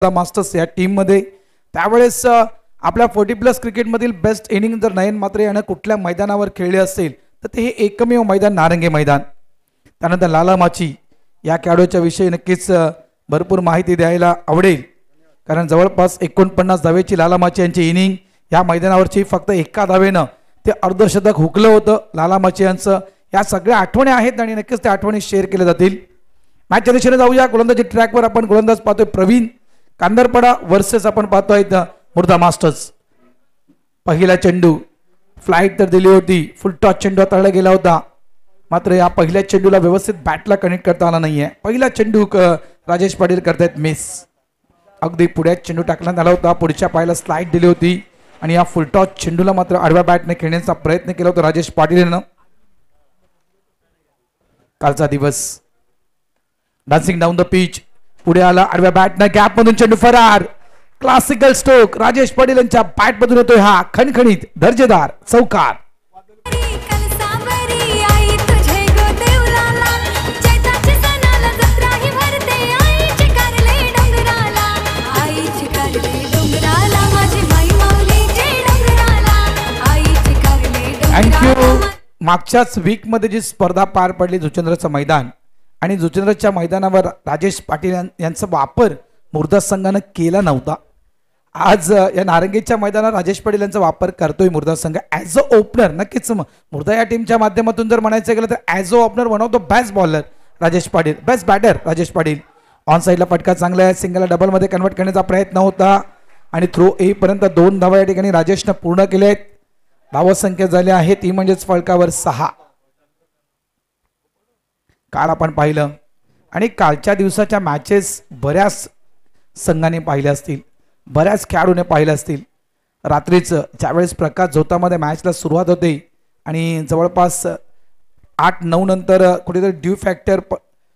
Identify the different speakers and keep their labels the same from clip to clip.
Speaker 1: Masters या टीममध्ये त्यावेळेस आपल्या 40+ क्रिकेटमधील बेस्ट इनिंग जर नयन मात्रे यानं कुठल्या मैदानावर खेळले असेल तर ते हे एकमेव मैदान नारंगे मैदान. त्यानंतर लाला माची या खेळाडूच्या विषयी नक्कीच भरपूर माहिती द्यायला आवडेल, कारण जवळपास 49 धावेची लाला माची यांची इनिंग या मैदानावरची फक्त एका धावेनं ते अर्धशतक हुकलं होतं लाला माची यांचं. या सगळ्या आठवणी आहेत आणि नक्कीच त्या आठवणी शेअर केल्या जातील. मॅचच्या दिशेने जाऊया. गोलंदाजी ट्रॅकवर आपण गोलंदाज पाहतोय प्रवीण कांदरपडा वर्सेस आपण पाहतोय मुर्दा मास्टर्स. पहिला चेंडू फ्लाईट तर दिली होती, फुल टॉस चेंडू हाताळला गेला होता, मात्र या पहिल्या चेंडूला व्यवस्थित बॅटला कनेक्ट करता आला नाहीये. पहिला चेंडू राजेश पाटील करतायत मिस. अगदी पुढ्यात चेंडू टाकण्यात आला होता, पुढच्या पायाला स्लाइड दिली होती आणि या फुल टॉस चेंडूला मात्र आडव्या बॅटने खेळण्याचा प्रयत्न केला होता राजेश पाटील यानं. कालचा दिवस डान्सिंग डाऊन द पिच, पुढे आला आडव्या बॅटने, गॅप मधून चेंडू फरार. क्लासिकल स्ट्रोक राजेश पाटील यांच्या बॅट मधून येतोय हा खणखणीत दर्जेदार चौकार. थँक्यू. मागच्याच वीक मध्ये जी स्पर्धा पार पडली जुचंद्रचं मैदान, आणि जुचंद्रच्या मैदानावर राजेश पाटील यांचा वापर मुर्दा संघानं केला नव्हता. आज या नारंगीच्या मैदानात राजेश पाटील यांचा वापर करतोय मुर्दा संघ ॲज अ ओपनर. नक्कीच मुर्दा या टीमच्या माध्यमातून जर म्हणायचं गेलं तर as a opener one of the best bowler Rajesh Patil, best batter Rajesh Patil. On साईडला फटका चांगला आहे, सिंगलला डबलमध्ये कन्वर्ट करण्याचा प्रयत्न होता आणि थ्रो येईपर्यंत 2 धावा या ठिकाणी राजेशनं पूर्ण केले आहेत. धावा संख्या झाली आहे ती म्हणजेच फलकावर 6. काल आपण पाहिलं आणि कालच्या दिवसाच्या मॅचेस बऱ्याच संघाने पाहिल्या असतील, बऱ्याच खेळाडूने पाहिल्या असतील. रात्रीचं ज्यावेळेस प्रकाश झोतामध्ये मॅचला सुरुवात होते आणि जवळपास 8-9 नंतर कुठेतरी ड्यू फॅक्टर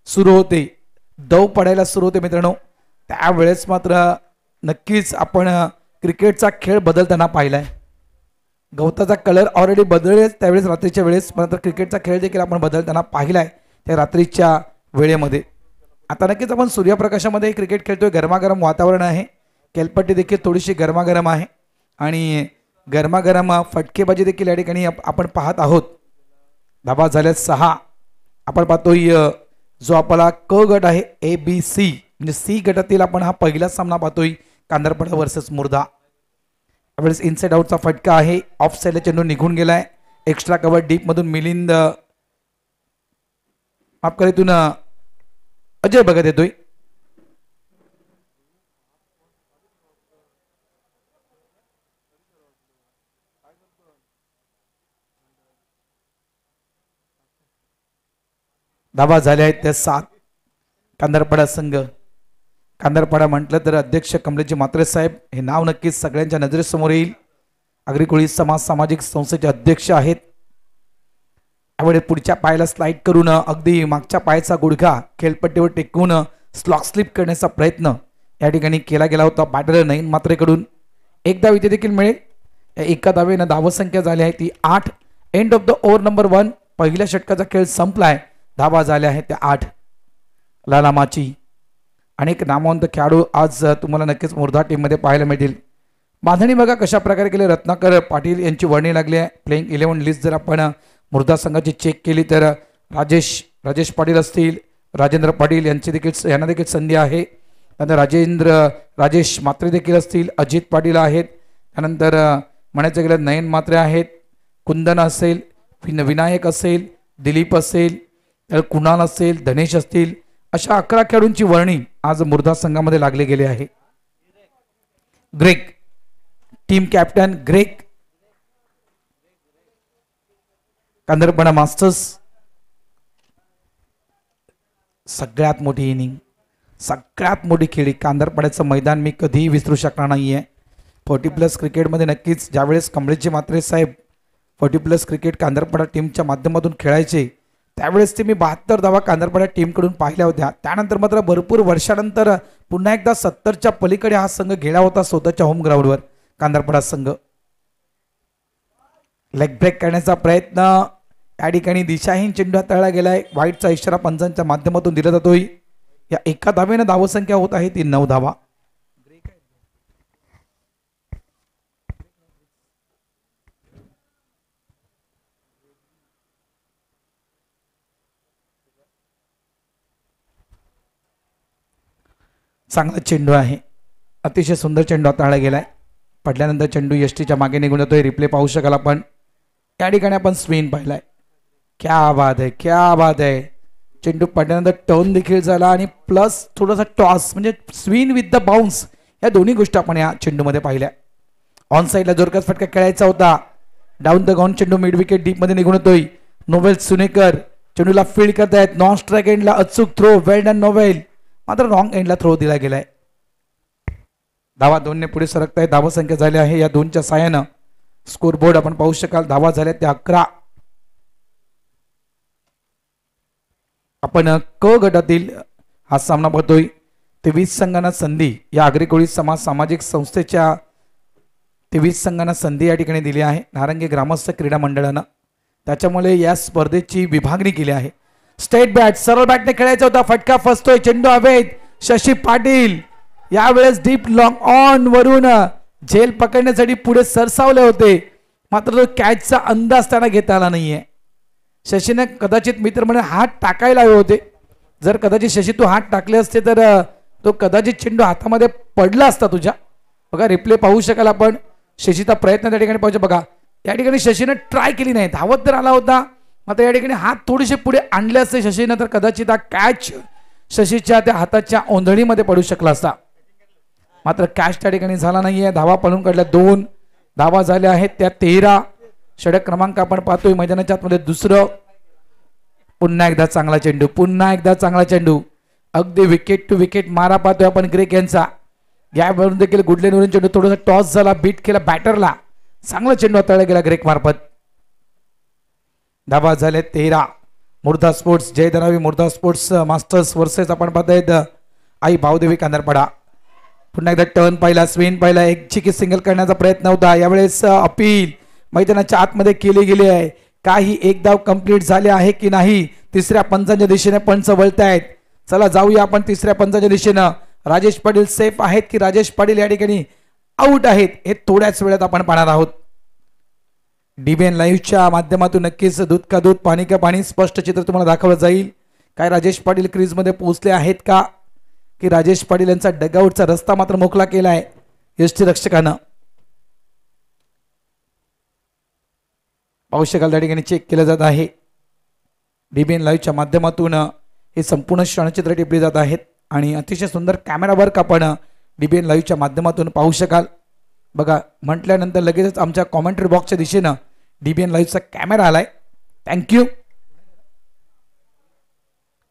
Speaker 1: सुरू होते, दव पडायला सुरू होते मित्रांनो. त्यावेळेस मात्र नक्कीच आपण क्रिकेटचा खेळ बदलताना पाहिलाय. गवताचा कलर ऑलरेडी बदलले त्यावेळेस रात्रीच्या वेळेस, मात्र क्रिकेटचा खेळ देखील आपण बदलताना पाहिलाय त्या रात्रीच्या वेळेमध्ये. आता नक्कीच आपण सूर्यप्रकाशामध्ये क्रिकेट खेळतोय, गरमागरम वातावरण आहे, केलपट्टी देखील थोडीशी गरमागरम आहे आणि गरमागरम फटकेबाजी देखील या ठिकाणी आपण पाहत आहोत. धाबा झाल्या 6. आपण पाहतोय जो आपला क गट आहे ABC म्हणजे C गटातील आपण हा पहिला सामना पाहतोय कांदरपडा वर्सेस मुर्दा. त्यावेळेस इनसाइड आउटचा फटका आहे, ऑफ साईडला चेंडू निघून गेलाय, एक्स्ट्रा कव्हर डीप मधून मिलिंद माफ कर इथून अजय बघत येतोय. धावा झाल्या आहेत त्या 7. कांदरपडा संघ, कांदरपडा म्हटलं तर अध्यक्ष कमलेजी मात्रे साहेब हे नाव नक्कीच सगळ्यांच्या नजरेसमोर येईल. आगरी समाज सामाजिक संस्थेचे अध्यक्ष आहेत. त्यावेळी पुढच्या पायाला स्लाइड करून अगदी मागच्या पायाचा गुडघा खेळपट्टीवर टेकवून स्लॉक स्लिप करण्याचा प्रयत्न या ठिकाणी केला गेला होता बॅटर नयन मात्रेकडून. एक धाव इथे देखील मिळेल. या एका धावेनं धावसंख्या झाली आहे ती 8. End of the over number 1. पहिल्या षटकाचा खेळ संपलाय. धावा झाल्या आहेत त्या 8. लाला माची अनेक नामवंत खेळाडू आज तुम्हाला नक्कीच मुर्दा टीममध्ये पाहायला मिळतील. बांधणी बघा कशा प्रकारे केली. रत्नाकर पाटील यांची वर्णी लागली आहे. प्लेइंग 11 लिस्ट जर आपण मुर्दा संघाची चेक केली तर राजेश पाटील असतील, राजेंद्र पाटील यांची देखील यांना देखील संधी आहे. त्यानंतर राजेश मात्रे देखील असतील, अजित पाटील आहेत, त्यानंतर म्हणायचं गेलं नयन मात्रे आहेत, कुंदन असेल, विनायक असेल, दिलीप असेल, कुणाल असेल, धनेश असतील, अशा 11 खेळाडूंची वर्णी आज मुर्दा संघामध्ये लागले गेले आहे. Greg team captain Greg, Kandarpada masters. सगळ्यात मोठी इनिंग, सगळ्यात मोठी खेळी कांदरपड्याचं मैदान मी कधीही विसरू शकणार नाहीये. 40+ क्रिकेटमध्ये नक्कीच ज्यावेळेस कमलेशजी मात्रे साहेब 40+ क्रिकेट कांदरपडा टीमच्या माध्यमातून खेळायचे त्यावेळेस ते मी 72 धावा कांदरपडा टीमकडून पाहिल्या होत्या. त्यानंतर मात्र भरपूर वर्षानंतर पुन्हा एकदा 70च्या पलीकडे हा संघ गेला होता स्वतःच्या होम ग्राउंडवर. कांदरपडा संघ लेग ब्रेक करण्याचा प्रयत्न या ठिकाणी दिशाहीन चेंडू हाताळला गेलाय. वाईटचा इशारा पंचांच्या माध्यमातून दिला जातोय. या एका धावेने धावसंख्या होत आहे ती 9 धावा. चांगला चेंडू आहे, अतिशय सुंदर चेंडू हाताळला गेलाय. पडल्यानंतर चेंडू यष्टीच्या मागे निघून जातोय. रिप्ले पाहू शकाल आपण. या ठिकाणी आपण स्विंग पाहिलाय. क्या बात आहे, क्या बात आहे. चेंडू पडल्यानंतर टर्न देखील झाला आणि प्लस थोडासा टॉस म्हणजे स्विंग विथ द बाउन्स, या दोन्ही गोष्टी आपण या चेंडूमध्ये पाहिल्या. ऑन साईडला जोरदार फटका खेळायचा होता. डाऊन द ग्राउंड चेंडू मिड विकेट डीप मध्ये निघून येतोय. नोवेल सुनेकर चेंडूला फील्ड करतायत. नॉन स्ट्राईक एंडला अचूक थ्रो. वेल डन नोवेल. मात्र रॉंग एंडला थ्रो दिला गेलाय. धावा 2 पुढे सरकताय. धावा संख्या झाली आहे या 2च्या साहाय्यानं. स्कोर बोर्ड आपण पाहू शकाल. धावा झाल्या त्या 11. आपण क गटातील हा सामना पाहतोय. 23 संघांना संधी या आगरी कोळी समाज सामाजिक संस्थेच्या 23 संघांना संधी या ठिकाणी दिली आहे नारंगी ग्रामस्थ क्रीडा मंडळानं. त्याच्यामुळे या स्पर्धेची विभागणी केली आहे. स्टेट बॅट सरळ बॅटने खेळायचा होता. फटका फसतोय. चेंडू हवेत. शशी पाटील यावेळेस डीप लॉंग ऑन वरून झेल पकडण्यासाठी पुढे सरसावले होते, मात्र तो कॅचचा अंदाज त्यांना घेता आला नाहीये. शशीने कदाचित मित्र म्हणून हात टाकायला हवे होते. जर कदाचित शशी तू हात टाकले असते तर तो कदाचित चेंडू हातामध्ये पडला असता तुझ्या. बघा रिप्ले पाहू शकाल आपण. शशीचा प्रयत्न त्या ठिकाणी पाहू. बघा या ठिकाणी शशीने ट्राय केली नाही. धावत तर आला होता, मात्र या ठिकाणी हात थोडेसे पुढे आणले असते शशीने तर कदाचित हा कॅच शशीच्या त्या हाताच्या ओंधळीमध्ये पडू शकला असता. मात्र कॅच त्या ठिकाणी झाला नाहीये. धावा पळून काढल्या. 2 धावा झाल्या आहेत त्या 13. षटक क्रमांक आपण पाहतोय मैदानाच्या आतमध्ये दुसरं. पुन्हा एकदा चांगला चेंडू. पुन्हा एकदा चांगला चेंडू. अगदी विकेट टू विकेट मारा पाहतोय आपण ग्रेक यांचा. यावरून देखील गुडलेनवरून चेंडू थोडासा टॉस झाला. बीट केला बॅटरला. चांगला चेंडू हाताळला गेला ग्रेक मार्फत. धावा झाले 13. मुर्दा स्पोर्ट्स जय धनावी मुर्दा स्पोर्ट्स मास्टर्स वर्सेस आपण पाहतायत आई भावदेवी कांदरपाडा. पुन्हा एकदा टर्न पाहिला. स्विंग पाहिला. एक चिकी सिंगल करण्याचा प्रयत्न होता. यावेळेस अपील मैदानाच्या आतमध्ये केली गेली आहे. काही एक धाव कंप्लीट झाले आहे की नाही. तिसऱ्या पंचांच्या दिशेने पंच वळतायत. चला जाऊया आपण तिसऱ्या पंचांच्या दिशेनं. राजेश पाटील सेफ आहेत की राजेश पाटील या ठिकाणी आउट आहेत हे थोड्याच वेळात आपण पाहणार आहोत. डीबीएन लाईव्हच्या माध्यमातून नक्कीच दूध का दूध पाणी का पाणी स्पष्ट चित्र तुम्हाला दाखवलं जाईल. काय राजेश पाटील क्रीज मध्ये पोहोचले आहेत का, की राजेश पाटील यांचा डगआउटचा रस्ता मात्र मोकळा केलाय यष्टी रक्षकानं. पाहू शकाल त्या ठिकाणी चेक केलं जात आहे. डीबीएन लाईव्हच्या माध्यमातून हे संपूर्ण क्षणचित्र टिपले जात आहेत आणि अतिशय सुंदर कॅमेरा वर्क आपण डीबीएन लाईव्हच्या माध्यमातून पाहू शकाल. बघा म्हटल्यानंतर लगेचच आमच्या कॉमेंट्री बॉक्सच्या दिशेनं डीबीएन लाईव्हचा कॅमेरा आलाय. थँक्यू.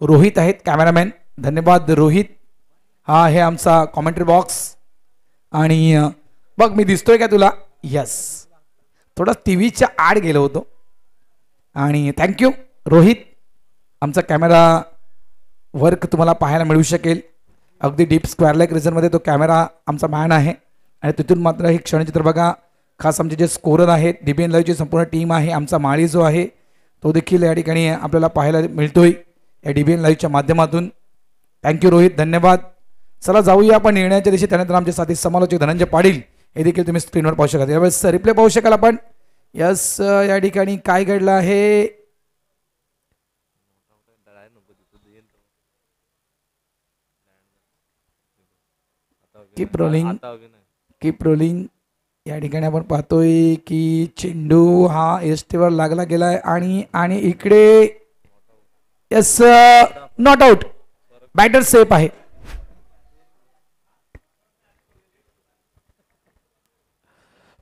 Speaker 1: रोहित आहेत कॅमेरामॅन. धन्यवाद रोहित. हा हे आमचा कॉमेंट्री बॉक्स. आणि बघ मी दिसतोय का तुला. यस थोडा टीव्हीच्या आड गेलो होतो आणि थँक्यू रोहित. आमचा कॅमेरा वर्क तुम्हाला पाहायला मिळू शकेल. अगदी डीप स्क्वेअर लाईक रिजनमध्ये तो कॅमेरा आमचा मॅन आहे आणि तिथून मात्र हे क्षणचित्र बघा. खास आमचे जे स्कोरर आहेत डीबीएन लाईव्हची संपूर्ण टीम आहे. आमचा माळी जो आहे तो देखील या ठिकाणी आपल्याला पाहायला मिळतोय या डीबीएन लाईव्हच्या माध्यमातून. थँक्यू रोहित धन्यवाद. चला जाऊया आपण निर्णयाच्या दिवशी. त्यानंतर आमचे साथी समालोचक धनंजय पाटील हे देखील तुम्ही स्क्रीनवर पाहू शकाल. यावेळेस रिप्ले पाहू शकाल आपण. यस या ठिकाणी काय घडलं आहे. Keep rolling. या ठिकाणी आपण पाहतोय की चेंडू हा एसटीवर लागला गेलाय आणि इकडे yes not out. Batter safe आहे.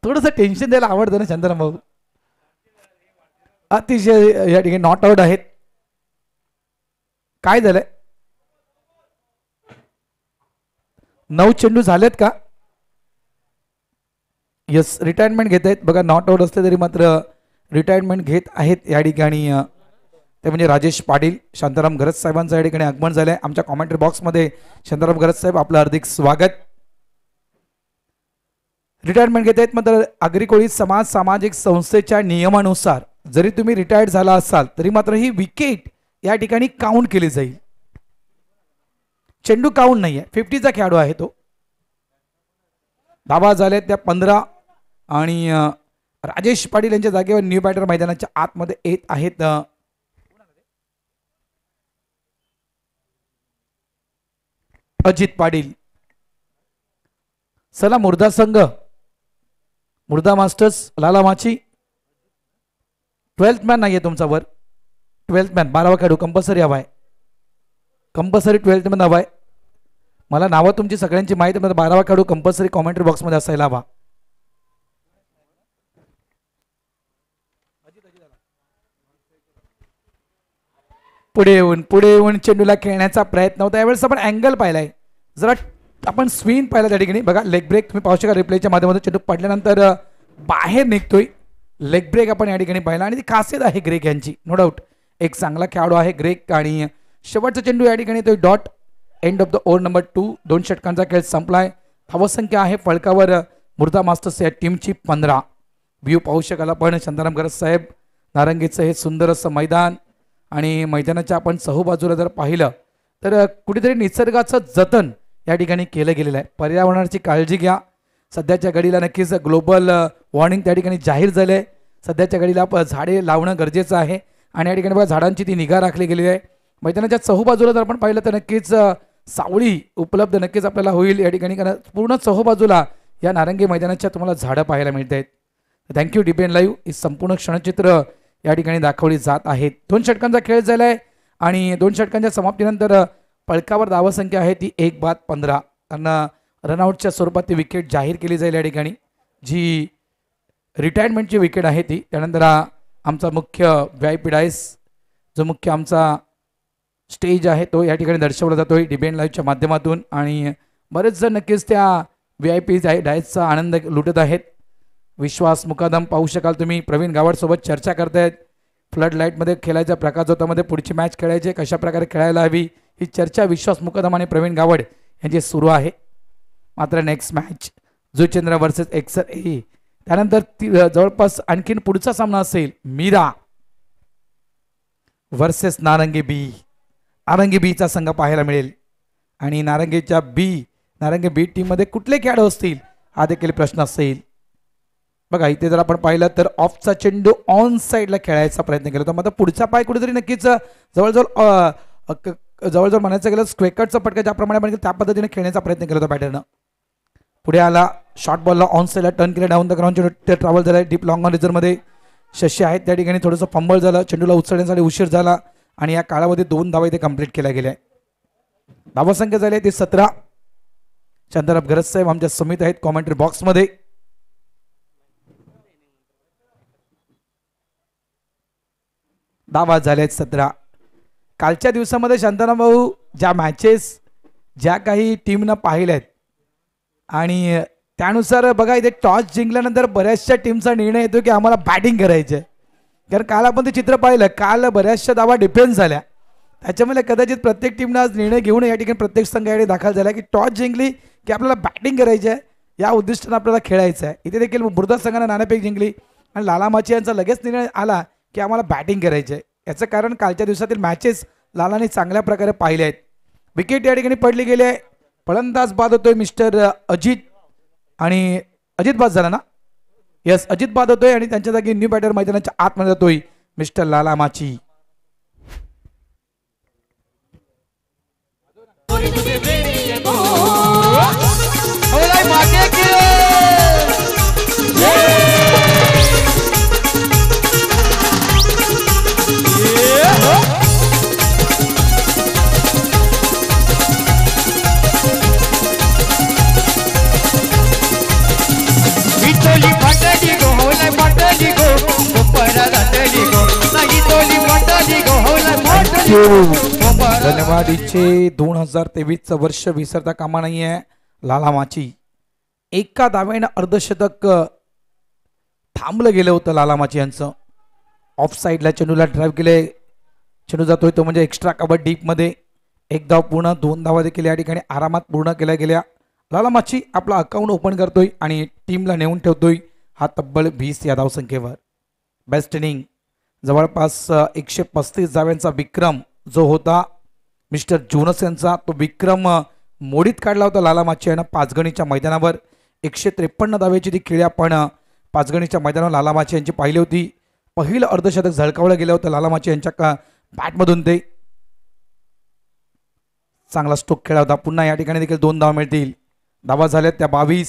Speaker 1: थोडंसं टेन्शन द्यायला आवडतं ना चंद्रन भाऊ. अतिशय या ठिकाणी नॉट आउट आहेत. काय झालंय. 9 चेंडू झालेत का. यस रिटायरमेंट घेत आहेत. बघा नॉट आउट असले तरी मात्र रिटायरमेंट घेत आहेत या ठिकाणी. ते म्हणजे राजेश पाटील. शांताराम घरत साहेबांचं या ठिकाणी आगमन झालंय आमच्या कॉमेंट्री बॉक्समध्ये. शांताराम घरत साहेब आपलं हार्दिक स्वागत. रिटायरमेंट घेत आहेत. मात्र आगरी कोळी समाज सामाजिक संस्थेच्या नियमानुसार जरी तुम्ही रिटायर्ड झाला असाल तरी मात्र ही विकेट या ठिकाणी काउंट केली जाईल. चेंडू काउंट नाहीये. 50चा खेळाडू आहे तो. धावा झाल्या त्या 15 आणि राजेश पाटील यांच्या जागेवर न्यू बॅटर मैदानाच्या आतमध्ये येत आहेत. अजित पाटील. चला मुर्दा संघ, मुर्दा मास्टर्स लाला माची 12th मॅन नाहीये तुमचा वर, 12th मॅन 12वा खेळाडू कंपल्सरी हवाय, कंपल्सरी 12th मॅन हवाय. मला नावं तुमची सगळ्यांची माहिती, 12वा खेळाडू कंपल्सरी कॉमेंट्री बॉक्समध्ये असायला हवा. पुढे येऊन चेंडूला खेळण्याचा प्रयत्न होता. यावेळेस आपण अँगल पाहिलाय, जरा आपण स्विंग पाहिला त्या ठिकाणी. बघा लेग ब्रेक तुम्ही पाहू शकता रिप्लेच्या माध्यमातून. चेंडू पडल्यानंतर बाहेर निघतोय, लेग ब्रेक आपण या ठिकाणी पाहिला आणि ती खासियत आहे ग्रेक यांची, नो डाऊट एक चांगला खेळाडू आहे ग्रेक. आणि शेवटचा चेंडू या ठिकाणी तो dot, end of the over number 2. 2 षटकांचा खेळ संपलाय. धावसंख्या आहे फलकावर मुर्दा मास्टर्स या टीमची 15. व्ह्यू पाहू शकाल आपण शांताराम गरज साहेब, नारंगीचं हे सुंदर असं मैदान आणि मैदानाच्या आपण चहूबाजूला जर पाहिलं तर कुठेतरी निसर्गाचं जतन या ठिकाणी केलं गेलेलं आहे. पर्यावरणाची काळजी घ्या. सध्याच्या घडीला नक्कीच ग्लोबल वॉर्मिंग त्या ठिकाणी जाहीर झालं आहे. सध्याच्या घडीला झाडे लावणं गरजेचं आहे आणि या ठिकाणी बघा झाडांची ती निगा राखली गेलेली आहे. मैदानाच्या चहूबाजूला जर आपण पाहिलं तर नक्कीच सावळी उपलब्ध नक्कीच आपल्याला होईल या ठिकाणी, कारण पूर्ण चहूबाजूला या नारंगी मैदानाच्या तुम्हाला झाडं पाहायला मिळत आहेत. Thank you DBN live. ही संपूर्ण क्षणचित्र या ठिकाणी दाखवली जात आहेत. 2 षटकांचा खेळ झालाय आणि 2 षटकांच्या समाप्तीनंतर पळकावर धावसंख्या आहे ती 1-15. त्यांना रनआउटच्या स्वरूपात ती विकेट जाहीर केली जाईल या ठिकाणी, जी रिटायरमेंटची विकेट आहे ती. त्यानंतर आमचा मुख्य VIP डायस, जो मुख्य आमचा स्टेज आहे तो या ठिकाणी दर्शवला जातोय DBN लाईव्हच्या माध्यमातून आणि बरेच जण नक्कीच त्या VIP डायसचा आनंद लुटत आहेत. विश्वास मुकादम पाहू शकाल तुम्ही, प्रवीण गावड सोबत चर्चा करतायत. फ्लड लाईटमध्ये खेळायचा प्रकाश होतामध्ये पुढची मॅच खेळायची कशा प्रकारे खेळायला हवी ही चर्चा विश्वास मुकादम आणि प्रवीण गावड यांची सुरू आहे. मात्र नेक्स्ट मॅच जुचंद्र वर्सेस एक्सर ए, त्यानंतर जवळपास आणखीन पुढचा सामना असेल मीरा वर्सेस नारंगी बी. नारंगी बीचा संघ पाहायला मिळेल आणि नारंगी बी टीममध्ये कुठले खेळाडू असतील हा देखील प्रश्न असेल. बघा इथे जर आपण पाहिलं तर ऑफचा चेंडू ऑन साईडला खेळायचा प्रयत्न केला होता. मात्र पुढचा पाय कुठेतरी नक्कीच जवळजवळ म्हणायचं गेलं स्क्वेकटचा फटका ज्याप्रमाणे आपण त्या पद्धतीने खेळण्याचा प्रयत्न केला होता बॅटरनं. पुढे आला शॉर्ट बॉलला ऑन साईडला टर्न केला, डाऊन द ग्राउंड चेंडू ट्रॅव्हल झाला डीप लॉंग ऑन रिझर्वमध्ये. शशी आहेत त्या ठिकाणी थोडंसं फंबल झालं, चेंडूला उचलण्यासाठी उशीर झाला आणि या काळामध्ये 2 धावा इथे कंप्लीट केल्या गेल्या. धावसंख्या झाली ती 17. शांताराम गरज साहेब आमच्या समित आहेत कॉमेंट्री बॉक्समध्ये. धावा झाल्या आहेत 17. कालच्या दिवसामध्ये शांताराम भाऊ ज्या मॅचेस ज्या काही टीमनं पाहिल्यात आणि त्यानुसार बघा इथे टॉस जिंकल्यानंतर बऱ्याचशा टीमचा निर्णय येतो की आम्हाला बॅटिंग करायची आहे. कारण काल आपण ते चित्र पाहिलं, काल बऱ्याचशा धावा डिफेन्स झाल्या. त्याच्यामुळे कदाचित प्रत्येक टीमनं आज निर्णय घेऊन या ठिकाणी प्रत्येक संघाकडे दाखल झाला की टॉस जिंकली की आपल्याला बॅटिंग करायची आहे, या उद्दिष्टानं आपल्याला खेळायचं आहे. इथे देखील मुर्दा संघानं नाणेफेक जिंकली आणि लाला माची यांचा लगेच निर्णय आला की आम्हाला बॅटिंग करायची आहे. याचं कारण कालच्या दिवसातील मॅचेस लालाने चांगल्या प्रकारे पाहिले आहेत. विकेट या ठिकाणी पडली गेली आहे. फलंदाज बाद होतोय मिस्टर अजित, आणि अजित बाद झाला ना, यस अजित बाद होतोय आणि त्यांच्या जागी न्यू बॅटर मैदानाच्या आतमध्ये जातोय मिस्टर लाला माची. धन्यवाद. इच्छे 2023 वर्ष विसरता कामा नाही आहे. लाला माची एका धावेनं अर्धशतक थांबलं गेलं होतं लाला माची यांचं. ऑफ साईडला चेंडूला ड्राईव्ह केले, चेंडू जातोय तो म्हणजे एक्स्ट्रा कव्हर डीप मध्ये. 1 धाव पूर्ण, 2 धावा देखील या ठिकाणी आरामात पूर्ण केल्या गेल्या. लाला माची आपला अकाउंट ओपन करतोय आणि टीमला नेऊन ठेवतोय हा तब्बल 20 या धावसंख्येवर. बेस्ट इनिंग जवळपास 135 धाव्यांचा विक्रम जो होता मिस्टर जोनस यांचा, तो विक्रम मोडीत काढला होता लाला माची यानं पाचगणीच्या मैदानावर. 153 धावेची ती खेळी आपण पाचगणीच्या मैदानावर लाला माची यांची पाहिली होती. पहिलं अर्धशतक झळकावलं गेलं होतं लाला माची यांच्या बॅटमधून. ते चांगला स्ट्रोक खेळला होता. पुन्हा या ठिकाणी देखील 2 धावा मिळतील. धावा झाल्या त्या 22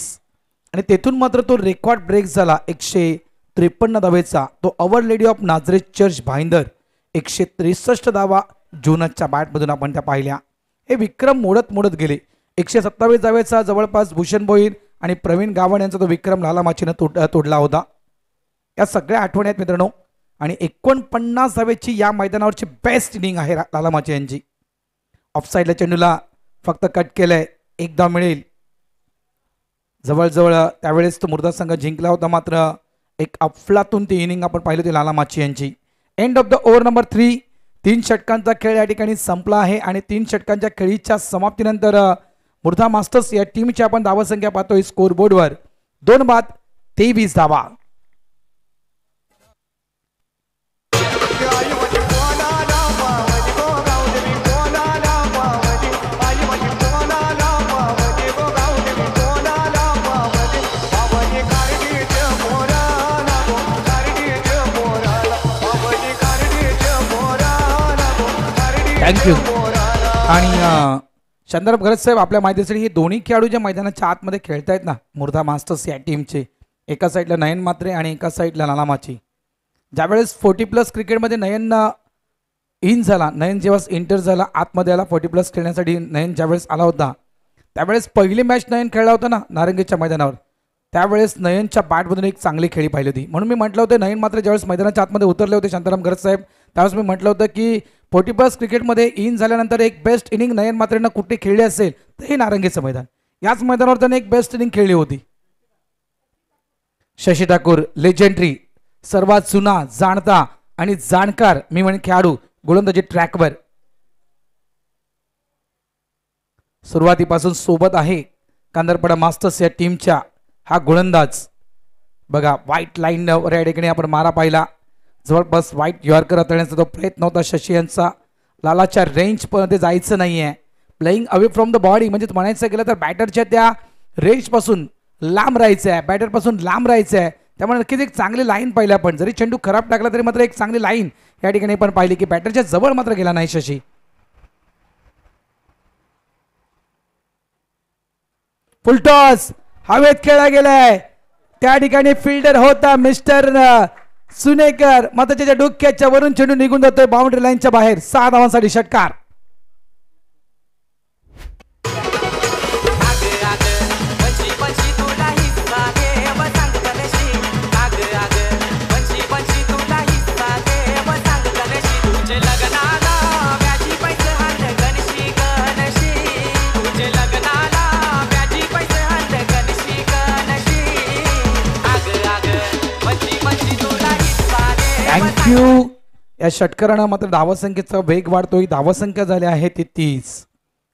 Speaker 1: आणि तेथून मात्र तो रेकॉर्ड ब्रेक झाला 153 धावेचा. तो our lady of Nazareth church Bhayandar 163 धावा जूनच्या बॅटमधून आपण त्या पाहिल्या. हे विक्रम मोडत मोडत गेले. 127 धावेचा जवळपास भूषण भोईर आणि प्रवीण गावण यांचा तो विक्रम लाला माचीनं तोडला होता. या सगळ्या आठवणी आहेत मित्रांनो. आणि 49 धावेची या मैदानावरची बेस्ट इनिंग आहे लाला माची यांची. ऑफसाईडला चेंडूला फक्त कट केलंय, एक धाव मिळेल. जवळजवळ त्यावेळेस तो मुर्दा संघ जिंकला होता, मात्र एक अफलातून ती इनिंग आपण पाहिली होती लाला माची यांची. End of the over number 3. 3 षटकांचा खेळ या ठिकाणी संपला आहे आणि 3 षटकांच्या खेळीच्या समाप्तीनंतर मुर्दा मास्टर्स या टीमची आपण धावसंख्या पाहतोय स्कोर बोर्डवर 2 बाद 23 धावा. थँक्यू. आणि चंद्रप गरज साहेब, आपल्या माहितीसाठी हे दोन्ही खेळाडू ज्या मैदानाच्या आतमध्ये खेळतायत ना मुर्दा मास्टर्स या टीमचे, एका साईडला नयन म्हात्रे आणि एका साईडला लाला माची. ज्यावेळेस 40+ क्रिकेटमध्ये नयन इन झाला, नयन जेव्हा एंटर झाला आतमध्ये आला 40+ खेळण्यासाठी, नयन ज्यावेळेस आला होता त्यावेळेस पहिली मॅच नयन खेळला होता ना नारंगीच्या मैदानावर, त्यावेळेस नयनच्या बॅटमधून एक चांगली खेळी पाहिली होती. म्हणून मी म्हटलं होतं नयन मात्र ज्यावेळेस मैदानाच्या आतमध्ये उतरले होते शांताराम गरज साहेब, त्यावेळेस मी म्हटलं होतं की 40+ क्रिकेटमध्ये इन झाल्यानंतर एक बेस्ट इनिंग नयन मात्रेंना कुठे खेळली असेल तर हे नारंगीचं मैदान. याच मैदानावर त्याने एक बेस्ट इनिंग खेळली होती. शशी ठाकूर लेजेंडरी, सर्वात जुना, जाणता आणि जाणकार मी म्हणेन खेळाडू गोलंदाजी ट्रॅकवर सुरुवातीपासून सोबत आहे कांदरपाडा मास्टर्स या टीमच्या. हा गोलंदाज बघा व्हाईट लाईन या ठिकाणी आपण मारा पाहिला, जवळपास व्हाईट यॉर्कर हाताळण्याचा तो प्रयत्न होता शशी यांचा. लालाच्या रेंज मध्ये जायचं नाहीये, playing away from the body, म्हणजे म्हणायचं गेलं तर बॅटरच्या त्या रेंज पासून लांब राहायचं आहे, बॅटर पासून लांब राहायचं आहे. त्यामुळे नक्कीच एक चांगली लाईन पाहिली आपण. जरी चेंडू खराब टाकला तरी मात्र एक चांगली लाईन या ठिकाणी पण पाहिली की बॅटरच्या जवळ मात्र गेला नाही शशी. फुलटॉस हवेत खेळला गेलाय, त्या ठिकाणी फिल्डर होता मिस्टर सुनेकर, मात्र त्याच्या डोक्याच्या वरून चेंडू निघून जातोय बाउंड्री लाईनच्या बाहेर. 6 धावांसाठी षटकार. थँक्यू. या षटकारानं मात्र धावसंख्येचा वेग वाढतोय. धावसंख्या झाली आहे ती 30.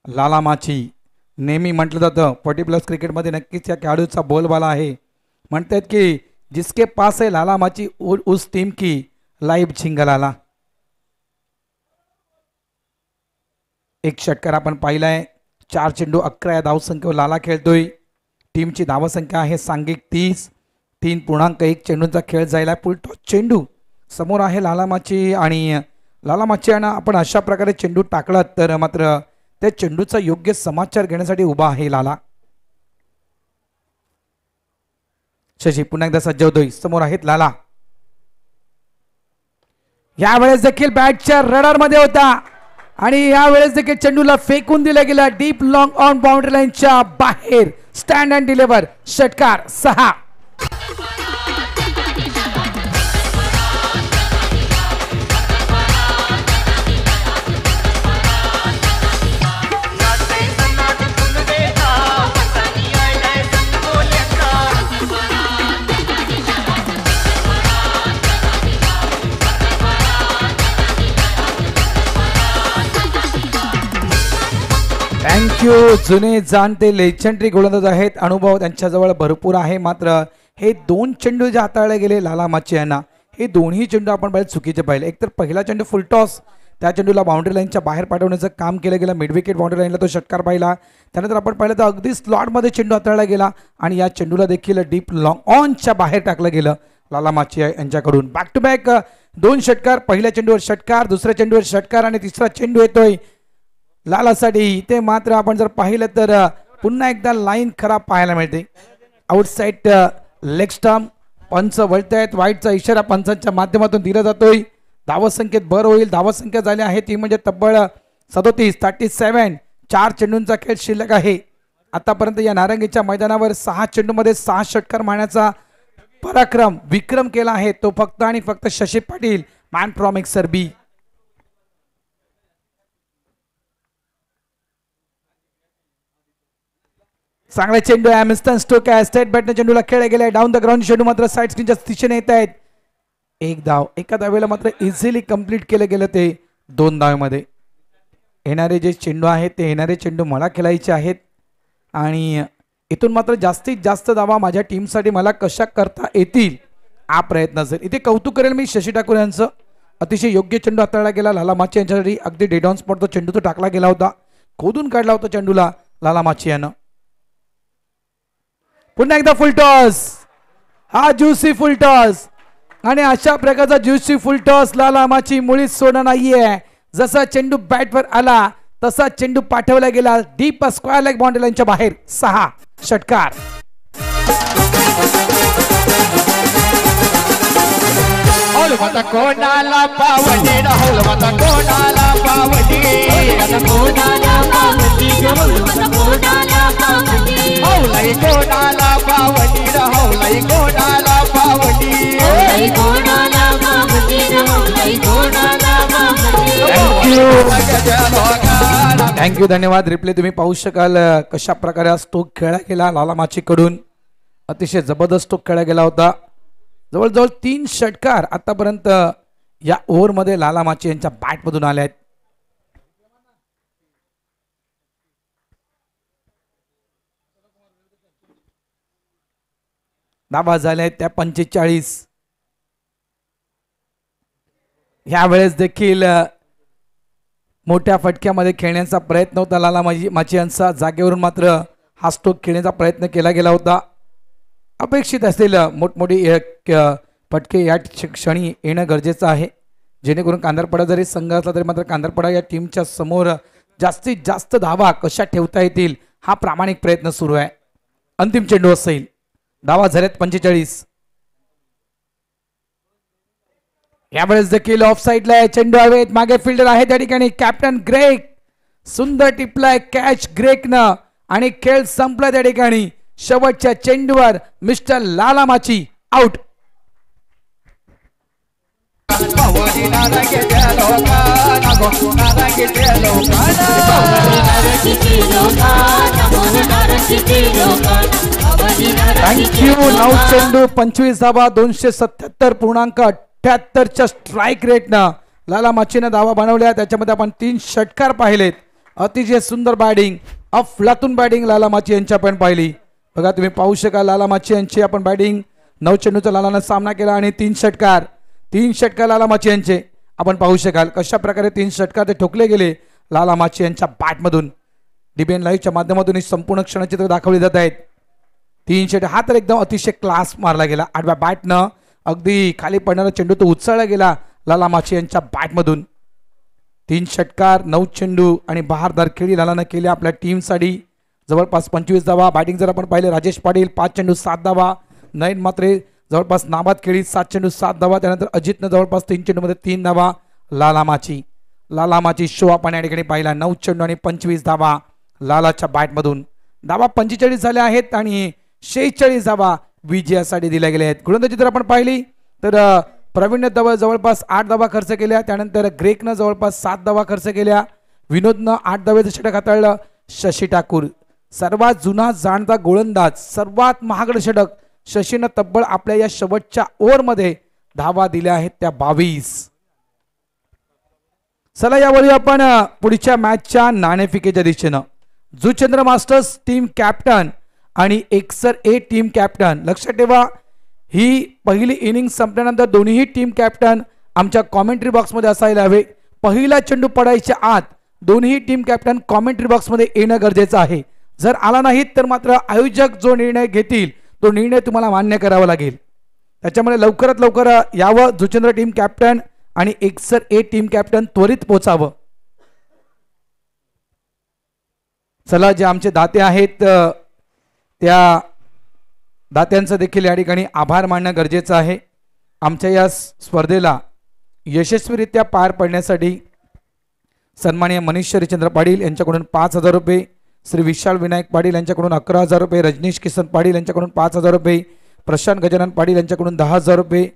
Speaker 1: लाला माची नेहमी म्हटलं जातं 40+ क्रिकेटमध्ये नक्कीच या खेळाडूचा बोलबाला आहे. म्हणतात की जिसके पास है लाला माची उस टीम की लाईव्ह झिंगलाला. एक षटकार आपण पाहिलाय. 4 चेंडू 11 या धावसंख्येवर लाला खेळतोय. टीमची धावसंख्या आहे सांघिक 30. 3.1 चेंडूंचा खेळ जायला. फुलटॉस चेंडू समोर आहे लाला माची आणि लाला माची यांना आपण अशा प्रकारे चेंडू टाकला तर मात्र त्या चेंडूचा योग्य समाचार घेण्यासाठी उभा आहे लाला. शशी पुन्हा एकदा सज्ज होतोय. समोर आहेत लाला. यावेळेस देखील बॅटच्या रडार मध्ये होता आणि यावेळेस देखील चेंडूला फेकून दिला गेला डीप लॉंग ऑन बाउंड्री लाईनच्या बाहेर. Stand and deliver. षटकार 6. थँक्यू. जुने जाणते लेजेंडरी गोलंदाज आहेत. अनुभव त्यांच्याजवळ भरपूर आहे. मात्र हे 2 चेंडू जे हाताळले गेले लाला माची यांना, हे दोन्ही चेंडू आपण पाहिजे चुकीचे पाहिले. एकतर पहिला चेंडू फुलटॉस, त्या चेंडूला बाउंड्री लाईनच्या बाहेर पाठवण्याचं काम केलं गेलं. मिड विकेट बाउंड्री लाईनला तो षटकार पाहिला. त्यानंतर आपण पाहिलं तर अगदी स्लॉटमध्ये चेंडू हाताळला गेला आणि या चेंडूला देखील डीप लॉंग ऑनच्या बाहेर टाकलं गेलं लाला माची यांच्याकडून. बॅक टू बॅक 2 षटकार. पहिल्या चेंडूवर षटकार, दुसऱ्या चेंडूवर षटकार आणि तिसरा चेंडू येतोय लालासाठी. ते मात्र आपण जर पाहिलं तर पुन्हा एकदा लाईन खराब पाहायला मिळते. Outside leg stump. पंच वळतायत. वाईटचा इशारा पंचांच्या माध्यमातून दिला जातोय. धावसंख्येत भर होईल. धावसंख्या झाली आहे ती म्हणजे तब्बल 37. 4 चेंडूंचा खेळ शिल्लक आहे. आतापर्यंत या नारंगीच्या मैदानावर 6 चेंडूमध्ये 6 षटकार मारण्याचा पराक्रम विक्रम केला आहे तो फक्त आणि फक्त शशी पाटील, मॅन फ्रॉम एक्सर बी. चांगला चेंडू आहे. मिस्टर स्टोक आहे. स्टेट बॅटने चेंडूला खेळले गेले. डाऊन द ग्राउंड चेंडू मात्र साईड स्क्रीनच्या दिशेने येत आहेत. एक धाव. एका धावेला मात्र इझिली कंप्लीट केलं गेलं ते 2 धावेमध्ये. येणारे जे चेंडू आहेत ते येणारे चेंडू मला खेळायचे आहेत आणि इथून मात्र जास्तीत जास्त धावा माझ्या टीमसाठी मला कशा करता येतील हा प्रयत्न असेल. इथे कौतुक करेल मी शशी ठाकूर यांचं. अतिशय योग्य चेंडू हाताळला गेला. लाला माची यांच्यासाठी अगदी डेड ऑन स्पॉट तो चेंडू तो टाकला गेला होता. खोदून काढला होता चेंडूला लाला माची यानं. पुन्हा एकदा फुल टॉस. हा ज्युसी फुल टॉस आणि अशा प्रकारचा ज्युसी फुल टॉस लाला माची मुळीच सोडणार नाहीये. जसा चेंडू बॅटवर आला तसा चेंडू पाठवला गेला डीप स्क्वेअर लेग बाउंड्री लाईनच्या बाहेर. 6 षटकार.
Speaker 2: कोणाला पावडी राहुल माता कोणाला पावडी कोणाला पावडी कोणाला पावडी हौलाई कोणाला पावडी राहुलाई कोणाला पावडी कोणाला पावडी राहुलाई कोणाला पावडी.
Speaker 1: थँक्यू धन्यवाद. रिप्ले तुम्ही पाहू शकाल कशा प्रकारे स्टोक खेळला गेला लाला माची कडून. अतिशय जबरदस्त स्टोक खेळला गेला होता. जवळजवळ 3 षटकार आतापर्यंत या ओव्हरमध्ये लाला माची यांच्या बॅटमधून आले आहेत. धावा झाल्या आहेत त्या 45. यावेळेस देखील मोठ्या फटक्यामध्ये खेळण्याचा प्रयत्न होता लाला माची यांचा. जागेवरून मात्र हा स्टोक खेळण्याचा प्रयत्न केला गेला होता. अपेक्षित असलेलं मोठमोठी फटके या क्षणी येणं गरजेचं आहे जेणेकरून कांदरपडा जरी संघ असला तरी मात्र कांदरपडा या टीमच्या समोर जास्तीत जास्त धावा कशा ठेवता येतील हा प्रामाणिक प्रयत्न सुरू आहे. अंतिम चेंडू असेल. धावा झाल्यात 45. यावेळेस देखील ऑफ साइडला आहे. चेंडू हवेत. मागे फिल्डर आहे त्या ठिकाणी कॅप्टन ग्रेग. सुंदर टिपलाय कॅच ग्रेगनं आणि खेळ संपला त्या ठिकाणी. शेवटच्या चेंडूवर मिस्टर लाला माची आउट. थँक्यू. 9 चेंडू 25 धावा 277.78च्या स्ट्राईक रेटनं लाला माचीनं धावा बनवल्या. त्याच्यामध्ये आपण 3 षटकार पाहिलेत. अतिशय सुंदर बॅटिंग अफलातून बॅटिंग लाला माची यांची आपण पाहिली. बघा तुम्ही पाहू शकाल लाला माची यांची आपण बॅटिंग. 9 चेंडूचा लालानं सामना केला आणि 3 षटकार लाला माची यांचे आपण पाहू शकाल कशा प्रकारे 3 षटकार ते ठोकले गेले लाला माची यांच्या बॅटमधून. डीबीएन लाईव्हच्या माध्यमातून ही संपूर्ण क्षणचित्र दाखवली जात आहेत. 3 षटकार हा तर एकदम अतिशय क्लास मारला गेला. 8व्या बॅटनं अगदी खाली पडणारा चेंडू तो उचलला गेला लाला माची यांच्या बॅटमधून. 3 षटकार 9 चेंडू आणि बहारदार खेळी लालानं केली आपल्या टीमसाठी. जवळपास 25 धावा. बॅटिंग जर आपण पाहिले राजेश पाटील 5 चेंडू 7 धावा. नयन मात्रे जवळपास नाबाद खेळी 7 चेंडू 7 धावा. त्यानंतर अजितनं जवळपास 3 चेंडूमध्ये 3 धावा. लाला माची शो आपण या ठिकाणी पाहिला. 9 चेंडू आणि 25 धावा लालाच्या बॅटमधून. धावा 45 झाल्या आहेत आणि 46 धावा विजयासाठी दिल्या गेल्या आहेत. गोलंदाजी जर आपण पाहिली तर प्रवीणने जवळपास 8 धावा खर्च केल्या. त्यानंतर ग्रेकनं जवळपास 7 धावा खर्च केल्या. विनोदनं 8 धावेचं षटक हाताळलं. शशी ठाकूर सर्वात जुना जाणता गोलंदाज सर्वात महागडं षटक शशीनं तब्बल आपल्या या शेवटच्या ओव्हरमध्ये धावा दिल्या आहेत त्या 22. चला यावेळी आपण पुढच्या मॅचच्या नाणेफेकीच्या दिशेनं जुचंद्र मास्टर्स टीम कॅप्टन आणि एक्सर ए टीम कॅप्टन. लक्षात ठेवा ही पहिली इनिंग संपल्यानंतर दोन्ही टीम कॅप्टन आमच्या कॉमेंट्री बॉक्समध्ये असायला हवे. पहिला चेंडू पडायच्या आत दोन्ही टीम कॅप्टन कॉमेंट्री बॉक्समध्ये येणं गरजेचं आहे. जर आला नाहीत तर मात्र आयोजक जो निर्णय घेतील तो निर्णय तुम्हाला मान्य करावा लागेल. त्याच्यामुळे लवकरात लवकर यावं. जुचंद्र टीम कॅप्टन आणि एक्सर ए टीम कॅप्टन त्वरित पोचावं. चला जे आमचे दाते आहेत त्या दात्यांचं देखील या ठिकाणी आभार मानणं गरजेचं आहे. आमच्या या स्पर्धेला यशस्वीरित्या पार पडण्यासाठी सन्माननीय मनीष हरिचंद्र पाटील यांच्याकडून 5,000 रुपये, श्री विशाल विनायक पाटील यांच्याकडून 11,000 रुपये, रजनीश किसन पाटील यांच्याकडून 5,000 रुपये, प्रशांत गजानन पाटील यांच्याकडून 10,000 रुपये,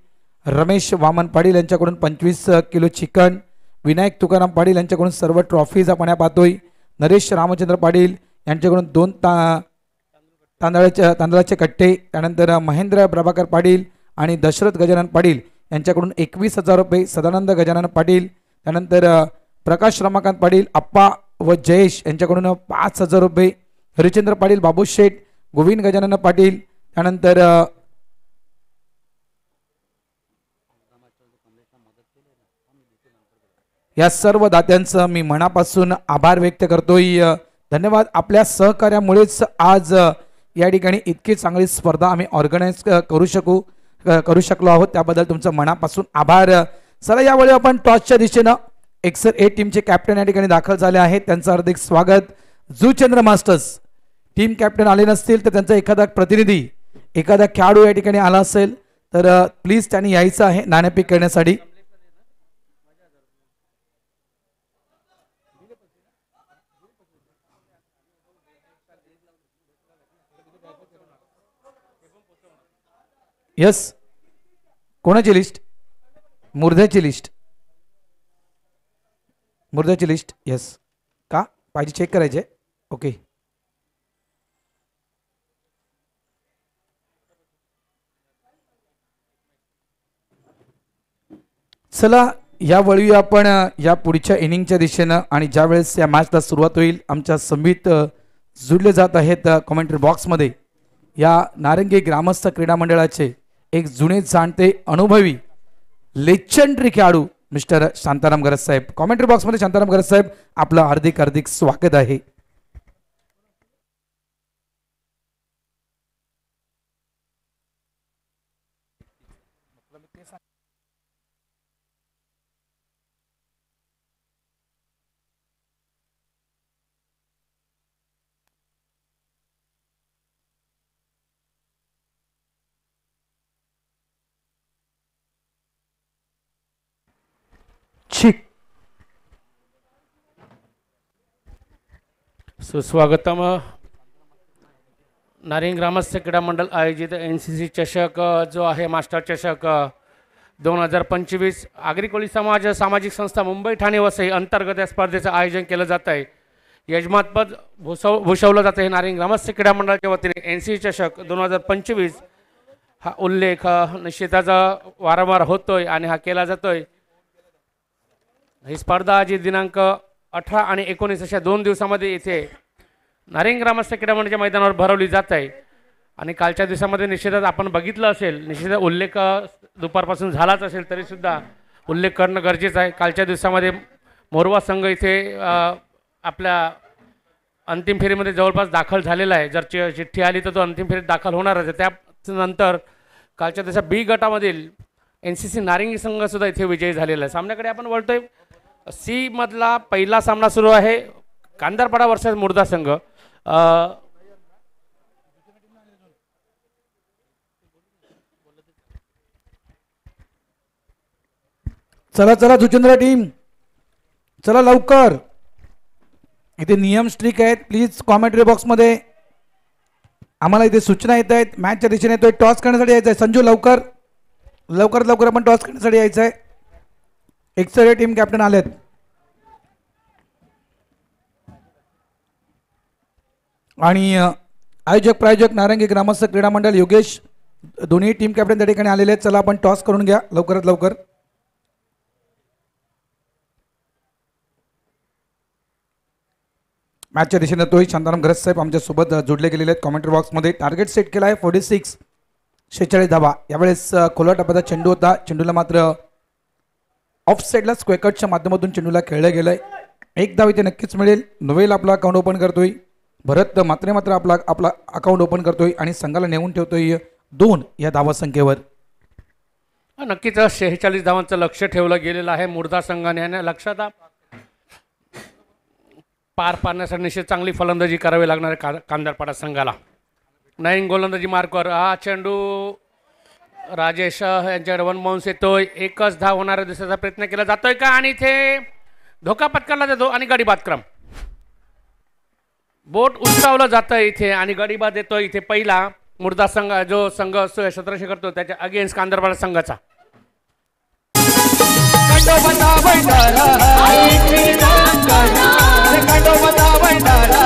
Speaker 1: रमेश वामन पाटील यांच्याकडून 25 किलो चिकन, विनायक तुकाराम पाटील यांच्याकडून सर्व ट्रॉफीज आपण या पाहतोय, नरेश रामचंद्र पाटील यांच्याकडून 2 तांदळाचे कट्टे, त्यानंतर महेंद्र प्रभाकर पाटील आणि दशरथ गजानन पाटील यांच्याकडून 21,000 रुपये, सदानंद गजानन पाटील, त्यानंतर प्रकाश रमाकांत पाटील अप्पा व जयेश यांच्याकडून 5,000 रुपये, हरिचंद्र पाटील, बाबू शेठ, गोविंद गजानन पाटील, त्यानंतर या सर्व दात्यांचं मी मनापासून आभार व्यक्त करतोय. धन्यवाद. आपल्या सहकार्यामुळेच आज या ठिकाणी इतकी चांगली स्पर्धा आम्ही ऑर्गनाईज करू शकलो आहोत, त्याबद्दल तुमचं मनापासून आभार. चला यावेळी आपण टॉसच्या दिशेनं एक्सर ए टीमचे कॅप्टन या ठिकाणी दाखल झाले आहेत, त्यांचं हार्दिक स्वागत. जुचंद्र मास्टर्स टीम कॅप्टन आले नसतील तर त्यांचा एखादा प्रतिनिधी, एखादा खेळाडू या ठिकाणी आला असेल तर प्लीज त्यांनी यायचं आहे नाणेफेक करण्यासाठी. यस, कोणाची लिस्ट? मुर्द्याची लिस्ट. यस, का पाहिजे चेक करायचे? ओके. चला यावेळी आपण या पुढच्या इनिंगच्या दिशेनं आणि ज्या वेळेस या मॅचला सुरुवात होईल आमच्या संमित जुळले जात आहेत कमेंट्री बॉक्समध्ये या नारंगी ग्रामस्थ क्रीडा मंडळाचे एक जुने जाणते अनुभवी लेजेंडरी खेळाडू मिस्टर शांताराम गरज साहेब. कॉमेंट्री बॉक्समध्ये शांताराम गरज साहेब आपलं हार्दिक स्वागत आहे.
Speaker 3: सुस्वागतम. नारिंग ग्रामस्थ क्रीडा मंडळ आयोजित NCC चषक जो आहे मास्टर चषक 2025 आगरी कोळी समाज सामाजिक संस्था मुंबई ठाणे वसई अंतर्गत या स्पर्धेचं आयोजन केलं जात आहे. यजमानपद भूषवलं जातं हे नारिंग ग्रामस्थ क्रीडा मंडळाच्या वतीने. NCC चषक 2025 हा उल्लेख निश्चितच वारंवार होतोय आणि हा केला जातोय. ही स्पर्धा जी दिनांक 18 आणि 19 अशा 2 दिवसामध्ये इथे नारिंग ग्रामस्थ क्रीडा मंडळाच्या मैदानावर भरवली जात आहे. आणि कालच्या दिवसामध्ये निश्चितच आपण बघितलं असेल, निश्चितच उल्लेख दुपारपासून झालाच असेल तरीसुद्धा उल्लेख करणं गरजेचं आहे. कालच्या दिवसामध्ये मोरवा संघ इथे आपल्या अंतिम फेरीमध्ये जवळपास दाखल झालेला आहे. जर चिठ्ठी आली तर तो अंतिम फेरीत दाखल होणारच आहे. त्यानंतर कालच्या दिवसात B गटामधील NCC नारिंगी संघसुद्धा इथे विजयी झालेला आहे. सामन्याकडे आपण वळतोय. C मधला पहिला सामना सुरू आहे, कांदरपाडा वर्सेस मुर्दा संघ.
Speaker 1: चला जुचंद्र टीम, चला लवकर. इथे नियम स्ट्रिक आहेत. प्लीज कॉमेंट्री बॉक्समध्ये आम्हाला इथे सूचना येत आहेत. मॅचच्या दिशेने येतोय, टॉस करण्यासाठी यायचं आहे. संजू लवकर आपण टॉस करण्यासाठी यायचं आहे. एक्सरे टीम कॅप्टन आलेत. आणि आयोजक प्रायोजक नारंगी ग्रामस्थ क्रीडा मंडळ योगेश दोन्ही टीम कॅप्टन त्या ठिकाणी आलेले आहेत. चला आपण टॉस करून घ्या लवकरात लवकर. मॅचच्या दिशेने तोही शांताराम गरज साहेब आमच्यासोबत जोडले गेलेले आहेत कॉमेंट्री बॉक्समध्ये. टार्गेट सेट केला आहे 46 46 धावा. यावेळेस खोला टप्प्याचा चेंडू होता. चेंडूला मात्र ऑफ साईडला स्क्वेअर कटच्या माध्यमातून चेंडूला खेळलं गेलंय. एक धाव इथे नक्कीच मिळेल. नोवेल आपला अकाउंट ओपन करतोय. भरत मात्र आपला अकाउंट ओपन करतोय आणि संघाला नेऊन ठेवतोय 2 या धावा संख्येवर.
Speaker 3: नक्कीच 46 धावांचं लक्ष ठेवलं गेलेलं आहे मुर्दा संघाने. आणि लक्षात पार पाडण्यासाठी निश्चित चांगली फलंदाजी करावी लागणार आहे कांदरपाडा संघाला. नवीन गोलंदाजी मार्कवर हा चेंडू राजेश यांच्याकडे वन बाउन्स येतोय. एकच धाव होणारा दिसण्याचा प्रयत्न केला जातोय का आणि इथे धोका पत्करला जातो आणि गडी बादक्रम. बोट उंचावलं जातं इथे आणि गडी बाद येतोय इथे पहिला मुर्दा संघ जो संघ असतो क्षेत्ररक्षण करतो त्याच्या अगेन्स्ट कांदरपाडा संघाचा.
Speaker 2: खंडोबाचा भंडारा खंडोबाचा भंडारा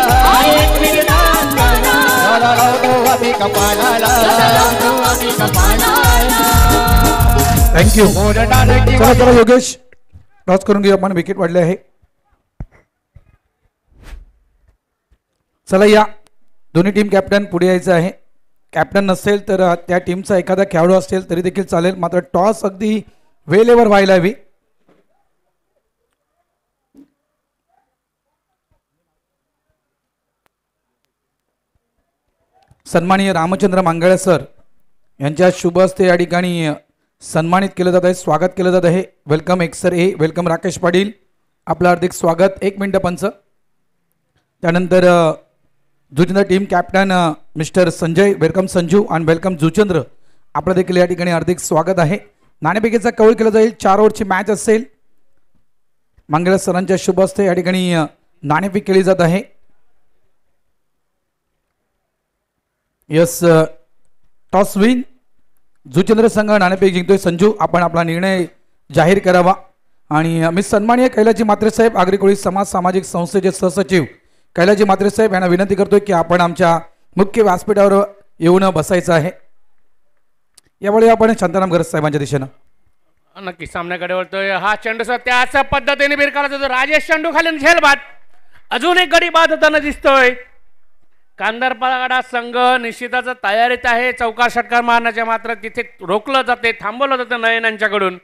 Speaker 1: थँक्यू. चला चला योगेश टॉस करून घेऊ आपण. विकेट वाढले आहे. चला या दोन्ही टीम कॅप्टन पुढे यायचं आहे. कॅप्टन नसेल तर त्या टीमचा एखादा खेळाडू असेल तरी देखील चालेल, मात्र टॉस अगदी वेळेवर व्हायला हवी. सन्माननीय रामचंद्र मांगळे सर यांच्या शुभ हस्ते या ठिकाणी सन्मानित केलं जात आहे, स्वागत केलं जात आहे. वेलकम एक्सर ए, वेलकम राकेश पाटील, आपलं हार्दिक स्वागत. 1 मिनिट पंच. त्यानंतर Juchandra team captain mister Sanjay, welcome Sanju आणि वेलकम जुचंद्र, आपलं देखील या ठिकाणी हार्दिक स्वागत आहे. नाणेफेकीचा कौल केला जाईल. 4 ओव्हरची मॅच असेल. मांगळे सरांच्या शुभ हस्ते या ठिकाणी नाणेफेक केली जात आहे. यस, टॉस विन जुचंद्र संघ नाणेफेक जिंकतोय. संजू, आपण आपला निर्णय जाहीर करावा. आणि मी सन्माननीय कैलाजी म्हात्रे साहेब, आगरी कोळी समाज सामाजिक संस्थेचे सहसचिव कैलाजी म्हात्रे साहेब यांना विनंती करतोय की आपण आमच्या मुख्य व्यासपीठावर येऊन बसायचं आहे. यावेळी आपण शांताराम गरज साहेबांच्या दिशेनं
Speaker 3: नक्की सामन्याकडे वळतोय. हा चेंडू त्याच पद्धतीने बिरकाला जातो. राजेश चेंडू खाली झेल बाद. अजून एक गडी बाद होताना दिसतोय. कांदरपाडा संघ निश्चितच तयारीत आहे चौकार षटकार मारण्याच्या, मात्र तिथे रोखलं जाते, थांबवलं जातं नयन यांच्याकडून.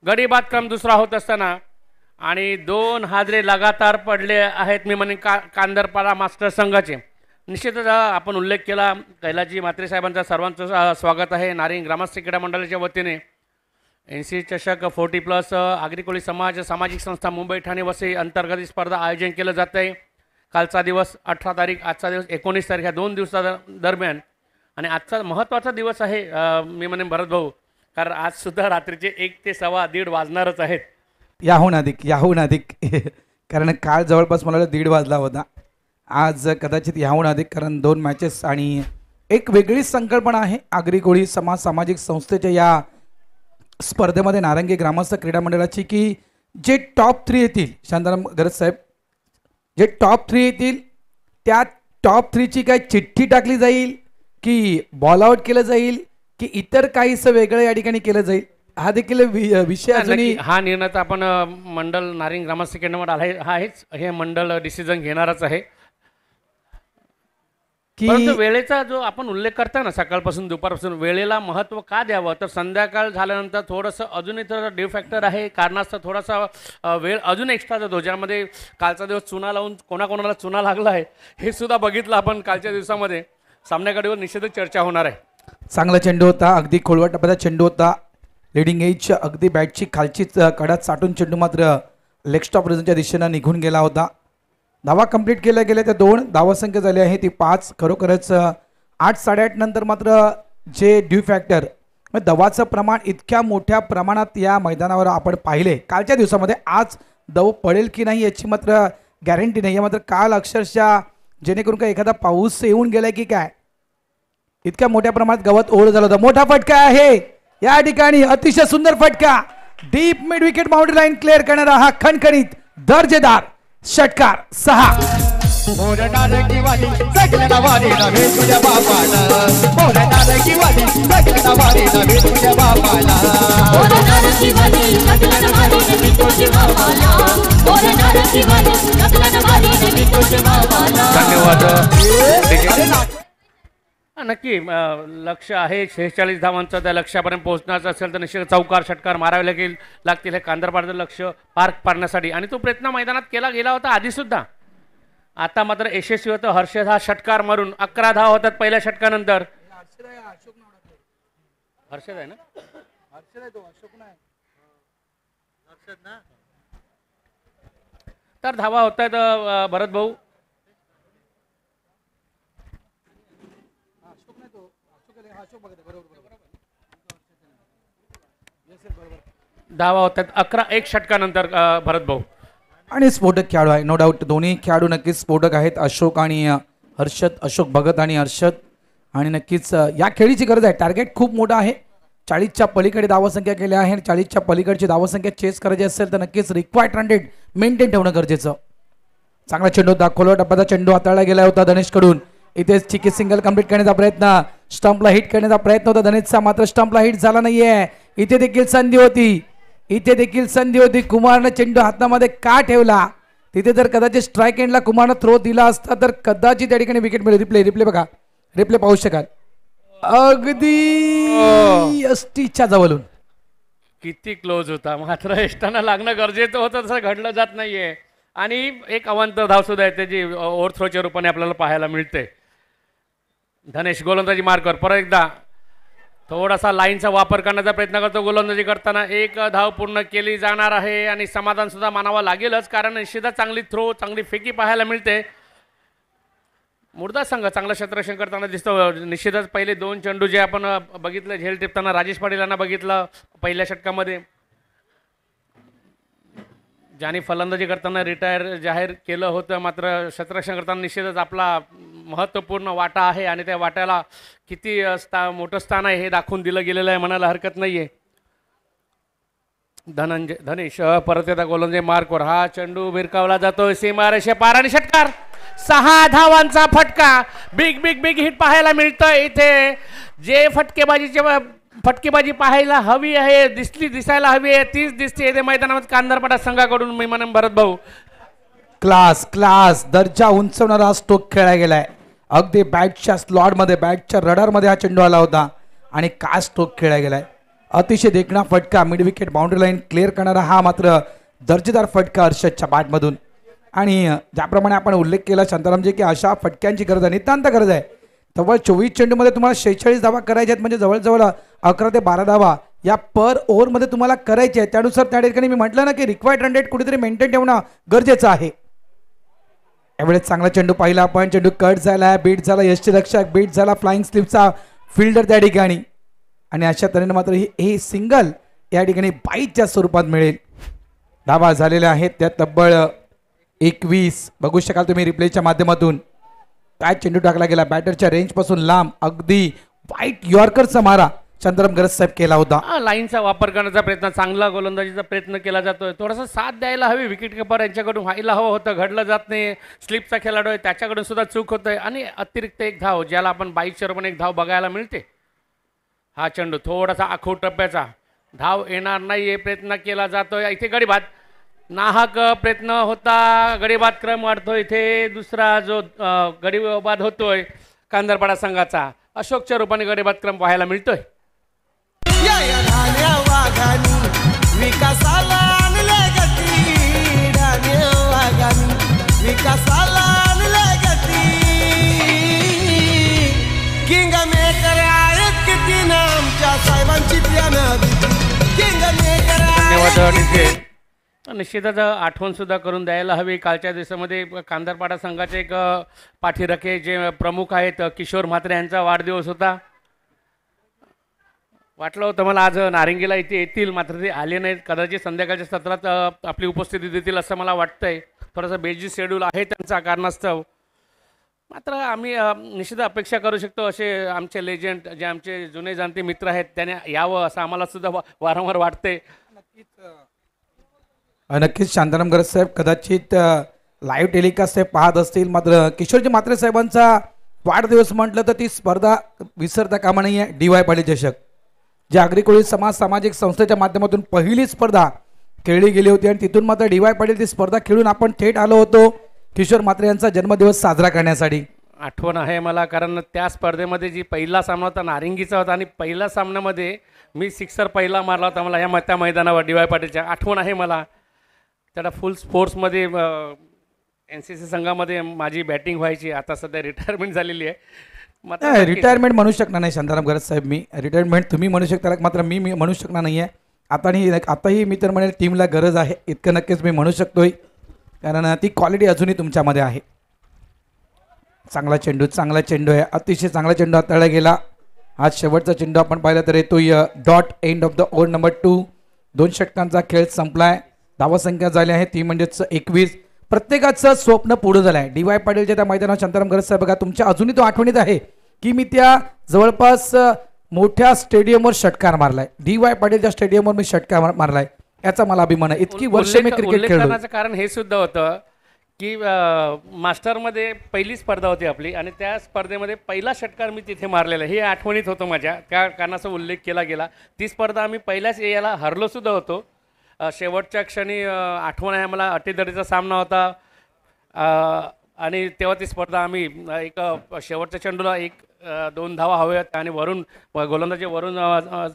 Speaker 3: गडी बाद क्रम दुसरा होत असताना आणि 2 हादरे लगातार पडले आहेत. मी म्हणेन कांदरपाडा मास्टर संघाचे. निश्चितच आपण उल्लेख केला कैलाजी म्हात्रे साहेबांचा सर्वांचं स्वागत आहे. नारिंग ग्रामस्थ क्रीडा मंडळाच्या वतीने NC चषक 40+ आगरी कोळी समाज सामाजिक संस्था मुंबई ठाणे वसई अंतर्गत स्पर्धा आयोजन केलं जात आहे. कालचा दिवस 18 तारीख, आजचा दिवस 19 तारीख, ह्या 2 दिवसा दरम्यान. आणि आजचा महत्त्वाचा दिवस आहे मी म्हणेन भरत भाऊ, कारण आज सुद्धा रात्रीचे 1 ते 1:15 वाजणारच आहेत.
Speaker 1: याहून अधिक कारण काल जवळपास मला 1:30 वाजला होता. आज कदाचित याहून अधिक, कारण 2 मॅचेस आणि एक वेगळी संकल्पना आहे आगरी कोळी समाज सामाजिक संस्थेच्या या स्पर्धेमध्ये नारंगी ग्रामस्थ क्रीडा मंडळाची, की जे टॉप 3 येतील, शांताराम गरज साहेब, जे टॉप 3 येतील त्या टॉप 3ची काय चिठ्ठी टाकली जाईल की बॉल आउट केलं जाईल की इतर काहीसं वेगळं या ठिकाणी केलं जाईल, हा देखील विषय अजूनही.
Speaker 3: हा निर्णय तर आपण मंडळ नारिंग ग्रामस्थ क्रीडा मंडळ आहेच, हे मंडळ डिसिजन घेणारच आहे. परंतु वेळेचा जो आपण उल्लेख करता ना, सकाळपासून दुपारपासून वेळेला महत्त्व का द्यावं, तर संध्याकाळ झाल्यानंतर थोडंसं अजूनही तर ड्यू फॅक्टर आहे, कारणास्तव थोडासा वेळ अजून एक्स्ट्रा जातो, ज्यामध्ये कालचा दिवस चुना लावून कोणाकोणाला चुना लागला आहे हे सुद्धा बघितलं आपण कालच्या दिवसामध्ये. सामन्याकडेवर निश्चितच चर्चा होणार आहे.
Speaker 1: चांगला चेंडू होता, अगदी खोलवा टप्प्याचा चेंडू होता. लिडिंग एजच्या अगदी बॅटची खालचीच कडात साठून चेंडू मात्र लेग स्टॉप रिझनच्या दिशेनं निघून गेला होता. धावा कंप्लीट केल्या गेल्या त्या 2 धावसंख्या झाली आहे ती 5. खरोखरच 8 साडेआठ नंतर मात्र जे ड्यू फॅक्टर दवाचं प्रमाण इतक्या मोठ्या प्रमाणात या मैदानावर आपण पाहिले कालच्या दिवसामध्ये. आज दव पडेल की नाही याची मात्र गॅरंटी नाही आहे. मात्र काल अक्षरशः जेणेकरून काय एखादा पाऊस येऊन गेलाय की काय, इतक्या मोठ्या प्रमाणात गवत ओढ झालं होतं. मोठा फटका आहे या ठिकाणी, अतिशय सुंदर फटका. Deep mid wicket boundary line clear करणारा हा खणखणीत दर्जेदार षटकार. 6.
Speaker 3: धन्यवाद. नक्की लक्ष आहे 46 धावांचं. त्या लक्ष्यापर्यंत पोहोचण्याचं असेल तर निश्चित चौकार षटकार मारावे लागतील हे कांदरपाड्याचं लक्ष पार पाडण्यासाठी. आणि तो प्रयत्न मैदानात केला गेला होता आधीसुद्धा. आता मात्र यशस्वी होतं. हर्षद हा षटकार मारून 11 धावा होतात पहिल्या षटकानंतर. हर्षद आहे ना, तर धावा होत आहेत भरत भाऊ. धावा होत आहेत 11-1 षटकानंतर भरत भाऊ.
Speaker 1: आणि स्फोटक खेळाडू आहे, नो डाऊट. दोन्ही खेळाडू नक्कीच स्फोटक आहेत, अशोक आणि हर्षद, अशोक भगत आणि हर्षद. आणि नक्कीच या खेळीची गरज आहे. टार्गेट खूप मोठा आहे, 40च्या पलीकडे धावसंख्या केल्या आहे. 40च्या पलीकडची धावसंख्या चेस करायची असेल तर नक्कीच रिक्वायर्ड रन रेट मेंटेन ठेवणं गरजेचं. चांगला चेंडू दाखवला, टप्प्याचा चेंडू हाताळला गेला होता धनेशकडून. इथे चिकी सिंगल कंप्लीट करण्याचा प्रयत्न, स्टंपला हिट करण्याचा प्रयत्न होता धनेशचा, मात्र स्टंपला हिट झाला नाहीये. इथे देखील संधी होती, इथे देखील संधी होती. कुमारनं चेंडू हातामध्ये का ठेवला? तिथे जर कदाचित स्ट्राईक एंडला कुमारनं थ्रो दिला असता तर कदाचित त्या ठिकाणी विकेट मिळेल. रिप्ले बघा, रिप्ले पाहू शकाल. अगदी एसटीच्या जवळून
Speaker 3: किती क्लोज होता, मात्र एष्टांना लागणं गरजेचं होतं, तसं घडलं जात नाहीये. आणि एक अवांत धाव सुद्धा आहे त्याची ओव्हरथ्रोच्या रूपाने आपल्याला पाहायला मिळते. धनेश गोलंदाजी मार्कर परत एकदा थोडासा लाईनचा वापर करण्याचा प्रयत्न करतो. गोलंदाजी करताना एक धाव पूर्ण केली जाणार आहे आणि समाधान सुद्धा मानावं लागेलच, कारण निश्चितच चांगली थ्रो, चांगली फेकी पाहायला मिळते. मुर्दा संघ चांगलं क्षेत्ररक्षण करताना दिसतो. निश्चितच पहिले 2 चेंडू जे आपण बघितलं झेल टिपताना राजेश पाटील यांना बघितलं पहिल्या षटकामध्ये, ज्याने फलंदाजी करताना रिटायर जाहीर केलं होतं, मात्र क्षेत्ररक्षण करताना निश्चितच आपला महत्त्वपूर्ण वाटा आहे आणि त्या वाट्याला किती मोठं स्थान आहे हे दाखवून दिलं गेलेलं आहे, म्हणायला हरकत नाही आहे. धनेश परत येता गोलंदाजी मार्कवर, हा चेंडू भिरकावला जातो सीमारेषे पार आणि षटकार. 6 धावांचा फटका, बिग बिग बिग हिट पाहायला मिळतं इथे. जे फटकेबाजी पाहायला हवी आहे, दिसायला हवी आहे, तीच दिसते इथे मैदानामध्ये कांदरपाडा संघाकडून. मी म्हणेन भरत भाऊ,
Speaker 1: क्लास दर्जा उंचवणारा स्ट्रोक खेळला गेलाय. अगदी बॅटच्या स्लॉटमध्ये, बॅटच्या रडारमध्ये हा चेंडू आला होता आणि काय स्ट्रोक खेळला गेलाय. अतिशय देखणा फटका, mid wicket boundary line clear करणारा हा मात्र दर्जेदार फटका हर्षदच्या बॅटमधून. आणि ज्याप्रमाणे आपण उल्लेख केला शांतारामजी की अशा फटक्यांची गरज आहे, नितांत गरज आहे. तब्बल 24 चेंडूमध्ये तुम्हाला 46 धावा करायच्या आहेत, म्हणजे जवळजवळ 11 ते 12 धावा या पर ओव्हरमध्ये तुम्हाला करायचे आहेत. त्यानुसार त्या ठिकाणी मी म्हटलं ना की रिक्वायर्ड रन रेट कुठेतरी मेंटेन ठेवणं गरजेचं आहे. यावेळेस चांगला चेंडू पाहिला आपण, चेंडू कट झाला, बीट झाला, यष्टीरक्षक बीट झाला, फ्लाइंग स्लिपचा फिल्डर त्या ठिकाणी. आणि अशा तऱ्हेने मात्र हे सिंगल या ठिकाणी बाईटच्या स्वरूपात मिळेल. धावा झालेल्या आहेत त्या तब्बल 21. बघू शकाल तुम्ही रिप्लेच्या माध्यमातून. काय चेंडू टाकला गेला, बॅटरच्या रेंज पासून लांब, अगदी वाईट यॉर्करचा मारा चंद्रम गरज साहेब केला होता.
Speaker 3: लाईनचा वापर करण्याचा प्रयत्न, चांगला गोलंदाजीचा प्रयत्न केला जातोय. थोडासा साथ द्यायला हवी विकेट किपर यांच्याकडून, व्हायला हवं होतं, घडलं जात नाही. स्लिपचा खेळाडू आहे त्याच्याकडून सुद्धा चूक होतोय. आणि अतिरिक्त एक धाव, ज्याला आपण 22 रूपाने एक धाव बघायला मिळते. हा चेंडू थोडासा आखूड टप्प्याचा, धाव येणार नाही हे प्रयत्न केला जातोय. इथे गडीबाद नाहक प्रयत्न होता, गडीबाद क्रम वाढतो. इथे दुसरा जो गडीबाद होतोय कांदरपाडा संघाचा, अशोकच्या रूपाने गडीबाद क्रम पाहायला मिळतोय.
Speaker 4: विकासाला आणले गती, विकासाला आणले गती. किंग मेकर आहेत किती ना आमच्या साहेबांची किंग मेकर.
Speaker 3: धन्यवाद. निश्चितच आठवण सुद्धा करून द्यायला हवी. कालच्या दिवसामध्ये कांदरपाडा संघाचे एक पाठीराखे जे प्रमुख आहेत किशोर म्हात्रे यांचा वाढदिवस होता. वाटलं होतं मला आज नारिंगीला इथे येतील, मात्र ते आले नाहीत. कदाचित संध्याकाळच्या सत्रात आपली उपस्थिती देतील असं मला वाटतंय. थोडासा बेजी शेड्यूल आहे त्यांचा कारणास्तव, मात्र आम्ही निश्चित अपेक्षा करू शकतो असे आमचे लेजंड जे आमचे जुने जाणते मित्र आहेत त्याने यावं असं आम्हाला सुद्धा वारंवार वाटते.
Speaker 1: नक्कीच शांताराम गरज साहेब कदाचित लाईव्ह टेलिकास्ट साहेब पाहत असतील, मात्र किशोरजी म्हात्रे साहेबांचा वाढदिवस म्हटलं तर ती स्पर्धा विसरता कामा नाही आहे. DY पाटील चषक, जे आगरी समाज सामाजिक संस्थेच्या माध्यमातून पहिली स्पर्धा खेळली गेली होती आणि तिथून मात्र DY पाटील ती स्पर्धा खेळून आपण थेट आलो होतो किशोर म्हात्रे यांचा जन्मदिवस साजरा करण्यासाठी.
Speaker 3: आठवण आहे मला, कारण त्या स्पर्धेमध्ये जी पहिला सामना होता नारिंगीचा होता आणि पहिल्या सामन्यामध्ये मी सिक्सर पहिला मारला होता मला या त्या मैदानावर DY पाटीलच्या. आठवण आहे मला. त्याला फुल स्पोर्ट्समध्ये NCC संघामध्ये माझी बॅटिंग व्हायची. आता सध्या रिटायरमेंट झालेली आहे.
Speaker 1: रिटायरमेंट म्हणू शकणार नाही शांताराम गरज साहेब, मी रिटायरमेंट तुम्ही म्हणू शकता, मात्र मी म्हणू शकणार नाही आहे. आताही मी तर म्हणेल टीमला गरज आहे इतकं नक्कीच मी म्हणू शकतोय. कारण ती क्वालिटी अजूनही तुमच्यामध्ये आहे. चांगला चेंडू आहे, अतिशय चांगला चेंडू हाताळला गेला. हा शेवटचा चेंडू आपण पाहिला तर येतोय dot end of the over number 2. 2 षटकांचा खेळ संपलाय. धावसंख्या झाली आहे ती म्हणजेच 21. प्रत्येकाचं स्वप्न पुढे झालंय. डी.वाय. पाटीलच्या त्या मैदानावर शांताराम गरज साहेब बघा, तुमच्या अजूनही तो आठवणीत आहे की मी त्या जवळपास मोठ्या स्टेडियमवर षटकार मारलाय. डी.वाय. पाटीलच्या स्टेडियमवर मी षटकार मारलाय, याचा मला अभिमान आहे. इतकी वर्ष मी क्रिकेट खेळलो.
Speaker 3: करण्याचं कारण हे सुद्धा होतं की मास्टरमध्ये पहिली स्पर्धा होती आपली आणि त्या स्पर्धेमध्ये पहिला षटकार मी तिथे मारलेला हे आठवणीत होतं माझ्या. त्या कारणाचा उल्लेख केला गेला. ती स्पर्धा आम्ही पहिल्याच याला हरलो सुद्धा होतो. शेवटच्या क्षणी आठवण आहे मला, अटीतटीचा सामना होता आणि तेव्हा ती स्पर्धा आम्ही एक शेवटच्या चेंडूला 1-2 धावा हव्यात आणि वरून गोलंदाजी वरून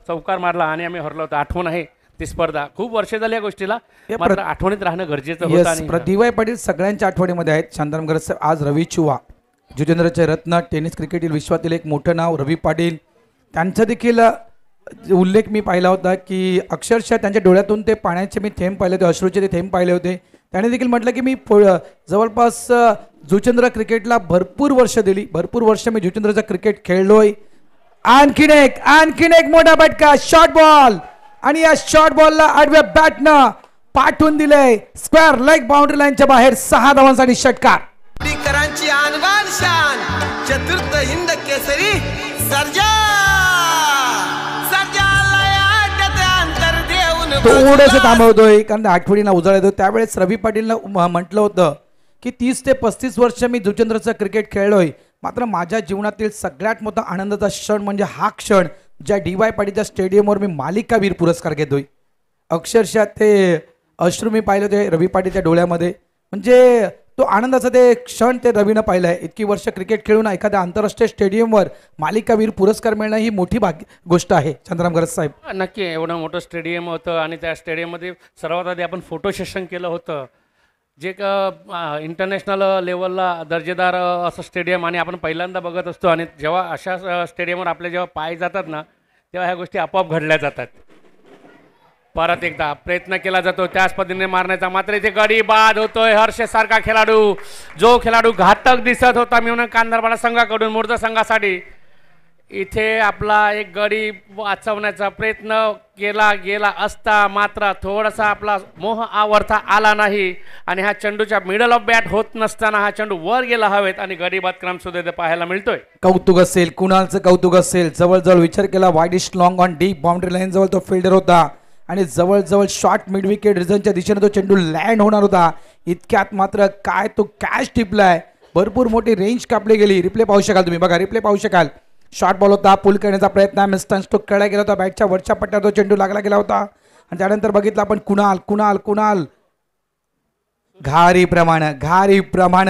Speaker 3: चौकार मारला आणि आम्ही हरलो होतो. आठवण आहे ती स्पर्धा. खूप वर्ष झाली या गोष्टीला, मात्र आठवणीत राहणं गरजेचं होतं. आणि
Speaker 1: डी.वाय. पाटील सगळ्यांच्या आठवणीमध्ये आहेत. शांताराम गरज साहेब, आज रवी चुवा, जितेंद्रचे रत्न, टेनिस क्रिकेटील विश्वातील एक मोठं नाव रवी पाटील, त्यांचा देखील उल्लेख मी पाहिला होता की अक्षरशः त्यांच्या डोळ्यातून ते पाण्याचे मी थेंब पाहिले होते, अश्रूचे ते थेंब पाहिले होते. त्याने देखील म्हटलं की मी जवळपास जुचेंद्र क्रिकेटला भरपूर वर्ष दिली, भरपूर वर्ष मी जुचेंद्रचं क्रिकेट खेळलोय. आणखीन एक मोठा फटका, शॉर्ट बॉल, आणि या शॉर्ट बॉलला आडव्या बॅटनं पाठवून दिलंय स्क्वेअर लेग बाउंड्री लाईनच्या बाहेर. 6 धावांसाठी षटकार.
Speaker 4: करांची आणबान शान, चतुर्थ हिंद केसरी सर्जा
Speaker 1: थोडंसं थांबवतोय कारण आठवणीला उजाळा येतो. त्यावेळेस रवी पाटीलनं म्हटलं होतं की 30 ते 35 वर्ष मी जुचेंद्रचं क्रिकेट खेळलोय, मात्र माझ्या जीवनातील सगळ्यात मोठा आनंदाचा क्षण म्हणजे हा क्षण ज्या डी.वाय. पाटीलच्या स्टेडियमवर मी मालिकावीर पुरस्कार घेतोय. अक्षरशः ते अश्रू मी पाहिले होते रवी पाटीलच्या डोळ्यामध्ये. म्हणजे तो आनंदाचा ते क्षण ते रवीनं पाहिलाय. इतकी वर्ष क्रिकेट खेळून एखाद्या आंतरराष्ट्रीय स्टेडियमवर मालिकावीर पुरस्कार मिळणं ही मोठी गोष्ट आहे. चंद्राम गरज साहेब,
Speaker 3: नक्की एवढं मोठं स्टेडियम होतं आणि त्या स्टेडियममध्ये सर्वात आधी आपण फोटो सेशन केलं होतं, जे इंटरनॅशनल लेवलला दर्जेदार असं स्टेडियम आणि आपण पहिल्यांदा बघत असतो. आणि जेव्हा अशा स्टेडियमवर आपले जेव्हा पाय जातात ना, तेव्हा ह्या गोष्टी आपोआप घडल्या जातात. परत एकदा प्रयत्न केला जातो त्याच पद्धतीने मारण्याचा, मात्र इथे गडी बाद होतोय. हर्षसारखा खेळाडू, जो खेळाडू घातक दिसत होता मी म्हणून कांधारपाडा संघाकडून मूर्त संघासाठी, इथे आपला एक गडी वाचवण्याचा प्रयत्न केला गेला असता मात्र थोडासा आपला मोह आवरता आला नाही आणि हा चेंडूच्या मिडल ऑफ बॅट होत नसताना हा चेंडू वर गेला हवेत आणि गडी बाद क्रम सुद्धा इथे पाहायला मिळतोय.
Speaker 1: कौतुक असेल, कुणालचं कौतुक असेल. जवळजवळ विचार केला widish long on deep boundary line जवळ तो फिल्डर होता आणि जवळजवळ शॉर्ट मिड विकेट रिझनच्या दिशेने तो चेंडू लँड होणार होता. इतक्यात मात्र काय तो कॅच टिपलाय, भरपूर मोठी रेंज कापली गेली. रिप्ले पाहू शकाल तुम्ही, बघा रिप्ले पाहू शकाल. शॉर्ट बॉल होता, पुल करण्याचा प्रयत्न, मिस्टन स्ट्रोक खेळला गेला होता, बॅटच्या वरच्या पट्ट्यावर तो चेंडू लागला गेला होता. आणि त्यानंतर बघितलं आपण कुणाल घारी प्रमाण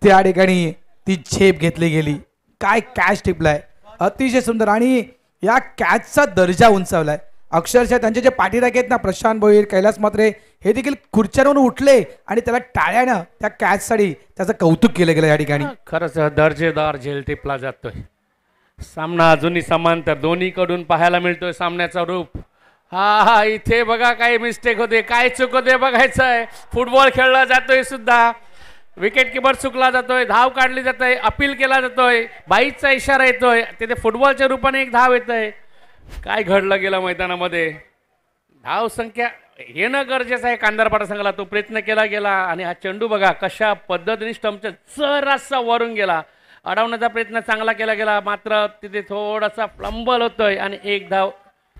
Speaker 1: त्या ठिकाणी ती झेप घेतली गेली. काय कॅच टिपलाय, अतिशय सुंदर. आणि या कॅचचा दर्जा उंचावलाय. अक्षरशः त्यांचे जे पाठीराखे आहेत ना, प्रशांत भोईर, कैलास मात्रे, हे देखील खुर्च्यांवरून उठले आणि त्याला टाळ्यानं त्या कॅचसाठी त्याचं कौतुक केलं गेलं या ठिकाणी.
Speaker 3: खरंच दर्जेदार झेल टिपला जातोय. सामना अजूनही समांतर दोन्हीकडून पाहायला मिळतोय सामन्याचा रूप. हा इथे बघा काही मिस्टेक होते, काय चूक होते बघायचं आहे. फुटबॉल खेळला जातोय सुद्धा, विकेट किपर चुकला जातोय, धाव काढली जातोय, अपील केला जातोय, बाईचा इशारा येतोय, तिथे फुटबॉलच्या रूपाने एक धाव येतोय. काय घडलं गेलं मैदानामध्ये, धाव संख्या येणं गरजेचं आहे कांधारपाडा संघाला. तो प्रयत्न केला गेला आणि हा चेंडू बघा कशा पद्धतीने स्टंपच्या जरासा वरून गेला. अडवण्याचा प्रयत्न चांगला केला गेला, मात्र तिथे थोडासा फ्लंबल होतोय आणि एक धाव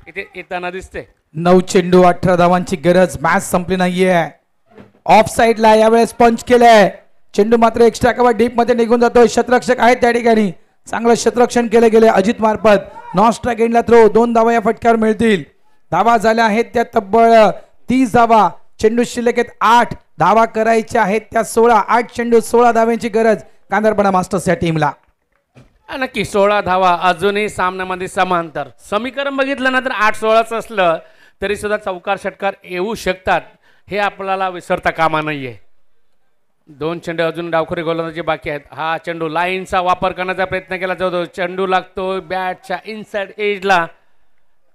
Speaker 3: इथे येताना दिसते.
Speaker 1: 9 चेंडू 18 धावांची गरज. मॅच संपली नाहीये. ऑफ साईडला यावेळेस पंच केलंय. चेंडू मात्र एक्स्ट्रा कव्हर डीप मध्ये निघून जातोय. क्षेत्ररक्षक आहेत त्या ठिकाणी, चांगलं क्षेत्ररक्षण केले गेले अजित मार्फत. नॉन स्ट्राइक एंडला थ्रो, 2 धावा या फटक्यावर मिळतील. धावा झाल्या आहेत त्या तब्बल 30 धावा. चेंडू शिल्लक आहेत 8 धावा करायच्या आहेत त्या 16. 8 चेंडू 16 धाव्यांची गरज कांधारपाडा मास्टर्स या टीमला.
Speaker 3: नक्की 16 धावा अजूनही सामन्यामध्ये समांतर. समीकरण बघितलं ना तर 8-16च असलं तरी सुद्धा चौकार षटकार येऊ शकतात, हे आपल्याला विसरता कामा नाहीये. 2 चेंडू अजून डावखुरी गोलंदाजी बाकी आहेत. हा चेंडू लाईनचा वापर करण्याचा प्रयत्न केला जातो. चेंडू लागतो बॅटच्या इनसाइड एजला.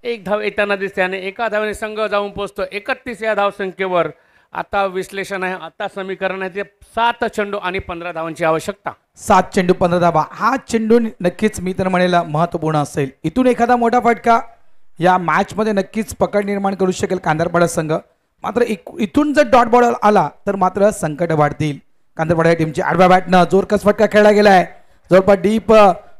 Speaker 3: एक धाव येताना दिसते आणि एका धावेने संघ जाऊन पोहोचतो 31 या धावसंख्येवर. आता विश्लेषण आहे, आता समीकरण आहे ते 7 चेंडू आणि 15 धावांची आवश्यकता.
Speaker 1: 7 चेंडू 15 धावा. हा चेंडू नक्कीच मी तर म्हणेल महत्वपूर्ण असेल. इथून एखादा मोठा फटका या मॅच मध्ये नक्कीच पकड निर्माण करू शकेल कांदरपाडा संघ. मात्र इथून जर डॉट बॉल आला तर मात्र संकट वाढतील. कांदरपाडा या टीमची आडव्या बॅटनं जोरकस फटका खेळला गेलाय. जवळपास deep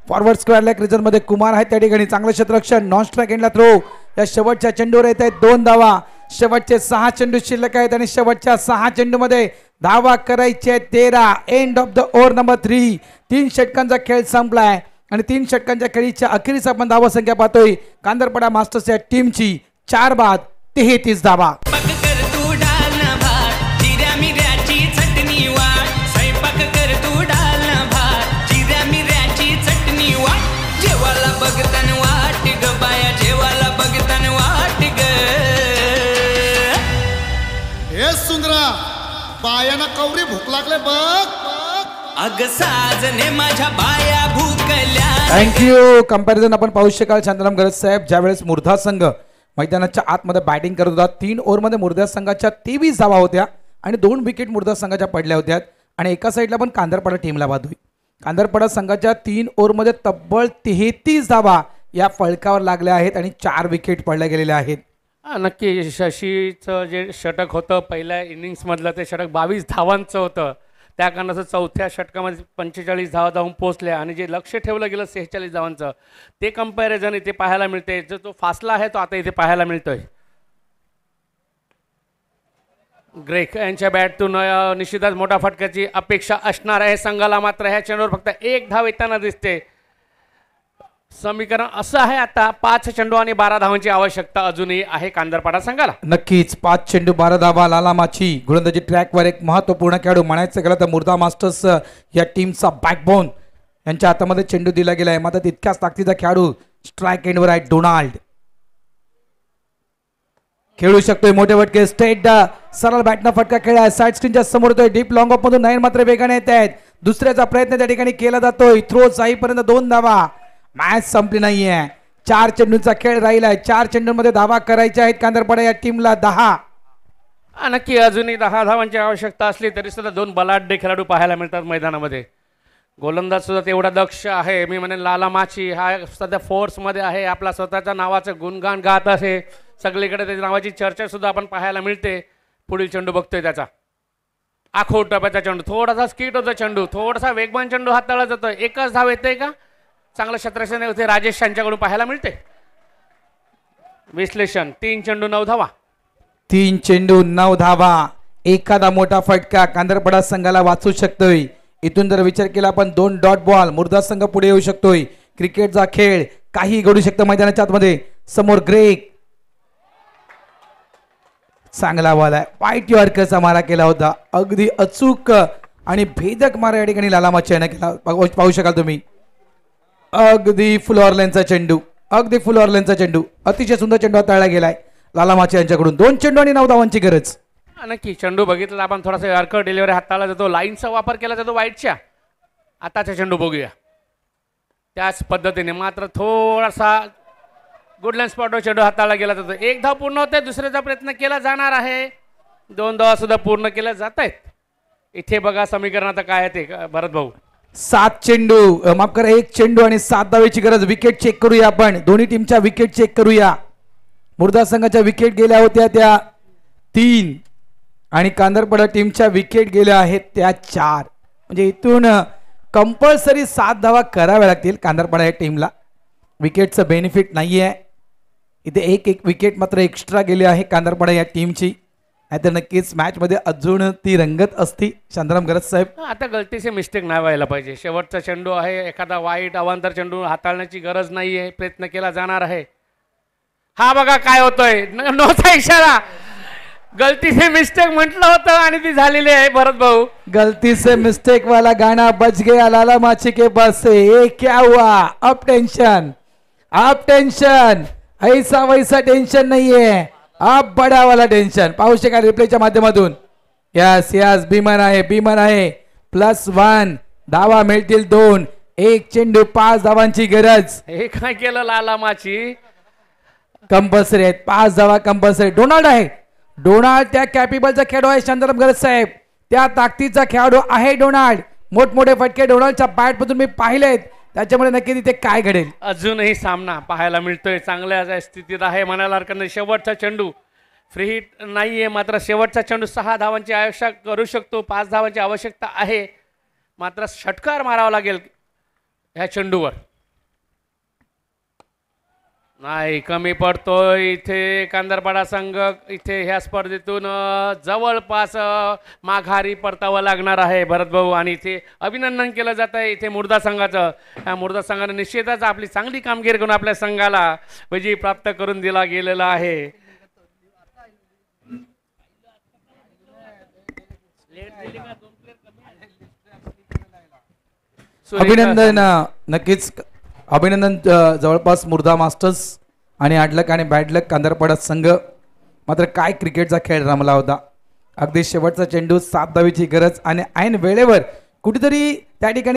Speaker 1: forward square leg region मध्ये कुमार आहेत त्या ठिकाणी. चांगलं क्षेत्ररक्षण. नॉन स्ट्राइक एंडला थ्रो. या शेवटच्या चेंडूवर येत आहेत 2 धावा. शेवटचे 6 चेंडू शिल्लक आहेत आणि शेवटच्या 6 चेंडू मध्ये धावा करायचे 13. End of the over number 3. 3 षटकांचा खेळ संपलाय आणि 3 षटकांच्या खेळीच्या अखेरीस आपण धावा संख्या पाहतोय कांदरपाडा मास्टर्स या टीमची 4 बाद 33 धावा.
Speaker 5: सुंदरा बायाना कवरी भूक लागले बघ.
Speaker 4: अग साजने माझ्या बाया भूकल्या.
Speaker 1: थँक्यू. कंपॅरिझन आपण पाहू शकाल शांताराम गरज साहेब. ज्यावेळेस मुर्धा संघ मैदानाच्या आतमध्ये बॅटिंग करत होता 3 ओव्हरमध्ये मुर्धा संघाच्या 23 धावा होत्या आणि 2 विकेट मुर्धा संघाच्या पडल्या होत्या. आणि एका साईडला पण कांदरपाडा टीमला पाहतोय. कांदरपाडा संघाच्या 3 ओव्हरमध्ये तब्बल 33 धावा या फलकावर लागल्या आहेत आणि 4 विकेट पडल्या गेलेल्या आहेत.
Speaker 3: नक्की शशीचं जे षटक होतं पहिल्या इनिंग्समधलं ते षटक 22 धावांचं होतं. त्या कारणाचं चौथ्या षटकामध्ये 45 धावा धावून पोहोचल्या आणि जे लक्ष ठेवलं गेलं 46 धावांचं ते कंपॅरिझन इथे पाहायला मिळते. जो तो फासला आहे तो आता इथे पाहायला मिळतोय. ग्रेक यांच्या बॅटतून निश्चितच मोठा फटक्याची अपेक्षा असणार आहे संघाला. मात्र ह्या चेंडूवर फक्त 1 धाव येताना दिसते. समीकरण असं आहे आता 5 चेंडू आणि 12 धावांची आवश्यकता अजूनही आहे कांदरपाडा संघाला.
Speaker 1: नक्कीच 5 चेंडू 12 धावा. लाला माची गोलंदाजी ट्रॅकवर एक महत्वपूर्ण खेळाडू म्हणायचं गेलं तर मुर्दा मास्टर्स या टीमचा बॅकबोन यांच्या हातामध्ये चेंडू दिला गेलाय. मात्र तितक्याच ताकदीचा खेळाडू स्ट्राइक एंडवर आहे डोनाल्ड. खेळू शकतोय मोठे फटके. स्ट्रेट सरळ बॅटनं फटका खेळाय. साइड स्क्रीनच्या समोर येतोय. डीप लॉंग ऑफ मधून 9 मात्र वेगाने येत आहेत. दुसऱ्याचा प्रयत्न त्या ठिकाणी केला जातोय. थ्रो जाईपर्यंत 2 धावा. मॅच संपली नाहीये. 4 चेंडूंचा खेळ राहिलाय. 4 चेंडूंमध्ये धावा करायच्या आहेत कांदरपाडा या टीमला 10.
Speaker 3: नक्की अजूनही 10 धावांची आवश्यकता असली तरी सुद्धा 2 बलाढ्य खेळाडू पाहायला मिळतात मैदानामध्ये. गोलंदाज सुद्धा तेवढा दक्ष आहे. मी म्हणेन लाला माची हा सध्या फोर्समध्ये आहे. आपला स्वतःच्या नावाचं गुणगान गात आहे. सगळीकडे त्याच्या नावाची चर्चा सुद्धा आपण पाहायला मिळते. पुढील चेंडू बघतोय त्याचा आखो टप्प्याचा चेंडू. थोडासा स्किट होतो चेंडू. थोडासा वेगवान चेंडू हाताळला जातोय. एकच धाव येते का? चांगलं क्षेत्ररक्षण होते राजेश यांच्याकडून पाहायला मिळते. विश्लेषण 3 चेंडू 9 धावा.
Speaker 1: 3 चेंडू 9 धावा. एखादा मोठा फटका कांदरपाडा संघाला वाचू शकतोय. इथून जर विचार केला आपण 2 डॉट बॉल मुर्दा संघ पुढे येऊ शकतोय. क्रिकेटचा खेळ काही घडू शकतं मैदानाच्या आतमध्ये. समोर ग्रेक चांगला बॉल आहे. वाईट यॉर्करचा मारा केला होता. अगदी अचूक आणि भेदक मारा या ठिकाणी लालामाची याने केला. पाहू शकाल तुम्ही. अगदी फुल ऑर्लेनचा चेंडू. अगदी फुल ऑर्लेनचा चेंडू. अतिशय सुंदर चेंडू हाताळला गेलाय लालामाची यांच्याकडून. 2 चेंडू आणि 9 धावांची गरज.
Speaker 3: नक्की चेंडू बघितला आपण. थोडासा यॉर्कर डिलिव्हरी हाताळला जातो. लाईनचा वापर केला जातो वाईटच्या. आताचा चेंडू बघूया त्याच पद्धतीने. मात्र थोडासा गुडलँड स्पॉटवर चेंडू हाताळला गेला जातो. 1 धाव पूर्ण होते. दुसऱ्याचा प्रयत्न केला जाणार आहे. 2 धावा सुद्धा पूर्ण केल्या जात आहेत. इथे बघा समीकरण आता काय आहे ते भरत भाऊ.
Speaker 1: 7 चेंडू माफ करा 1 चेंडू आणि 7 धावेची गरज. विकेट चेक करूया आपण. दोन्ही टीमच्या विकेट चेक करूया. मुर्दा संघाच्या विकेट गेल्या होत्या त्या 3 आणि कांदरपाडा टीमच्या विकेट गेल्या आहेत त्या 4. म्हणजे इथून कंपल्सरी 7 धावा कराव्या लागतील कांदरपाडा या टीमला. विकेटचं बेनिफिट नाहीये इथे. एक विकेट मात्र एक्स्ट्रा गेली आहे कांदरपाडा या टीमची. नाहीतर नक्कीच मॅच मध्ये अजून ती रंगत असती. शांताराम गरज साहेब
Speaker 3: आता गलतीचे मिस्टेक नाही व्हायला पाहिजे. शेवटचा चेंडू आहे. एखादा वाईट अवांतर चेंडू हाताळण्याची गरज नाहीये. प्रयत्न केला जाणार आहे. हा बघा काय होतोय. नोचा इशारा. गलतीचे मिस्टेक म्हटलं होतं आणि ती झालेली आहे भरत भाऊ.
Speaker 1: गलती से मिस्टेक वाला गाना बच गया लाला माची के पास से. ये क्या हुआ? अप टेंशन ऐसा वैसा टेंशन नहीं है. अब बड़ा वाला टेंशन. पाहू शकाल रिप्लेच्या माध्यमातून. यस बीमन आहे. +1 धावा मिळतील 2. 1 चेंडू 5 धावांची गरज.
Speaker 3: हे काय केलं लाला माची.
Speaker 1: कंपल्सरी आहेत 5 धावा कंपल्सरी. डोनाल्ड आहे. डोनाल्ड त्या कॅपेबलचा खेळाडू आहे शांताराम गरज साहेब, त्या ताकदीचा खेळाडू आहे डोनाल्ड. मोठमोठे फटके डोनाल्डच्या बॅटमधून मी पाहिलेत, त्याच्यामुळे नक्की तिथे काय घडेल.
Speaker 3: अजूनही सामना पाहायला मिळतोय, चांगल्या स्थितीत आहे म्हणायला हरकत नाही. शेवटचा चेंडू फ्री हिट नाही आहे, मात्र शेवटचा चेंडू 6 धावांची आवश्यक करू शकतो. 5 धावांची आवश्यकता आहे, मात्र षटकार मारावा लागेल ह्या चेंडूवर. नाही, कमी पडतोय इथे कांदरपाडा संघ. इथे ह्या स्पर्धेतून जवळपास माघारी परतावं लागणार आहे भरत भाऊ, आणि इथे अभिनंदन केलं जात आहे इथे मुर्दा संघाचं. ह्या मुर्दा संघाने निश्चितच आपली चांगली कामगिरी करून आपल्या संघाला विजय प्राप्त करून दिला गेलेला आहे.
Speaker 1: अभिनंदन, नक्कीच अभिनंदन. जवळपास मुर्दा मास्टर्स आणि हार्डलक आणि बॅडलक कांदरपाडा संघ. मात्र काय क्रिकेटचा खेळ रमला होता. अगदी शेवटचा चेंडू 7 धावेची गरज आणि ऐन वेळेवर कुठेतरी त्या ठिकाणी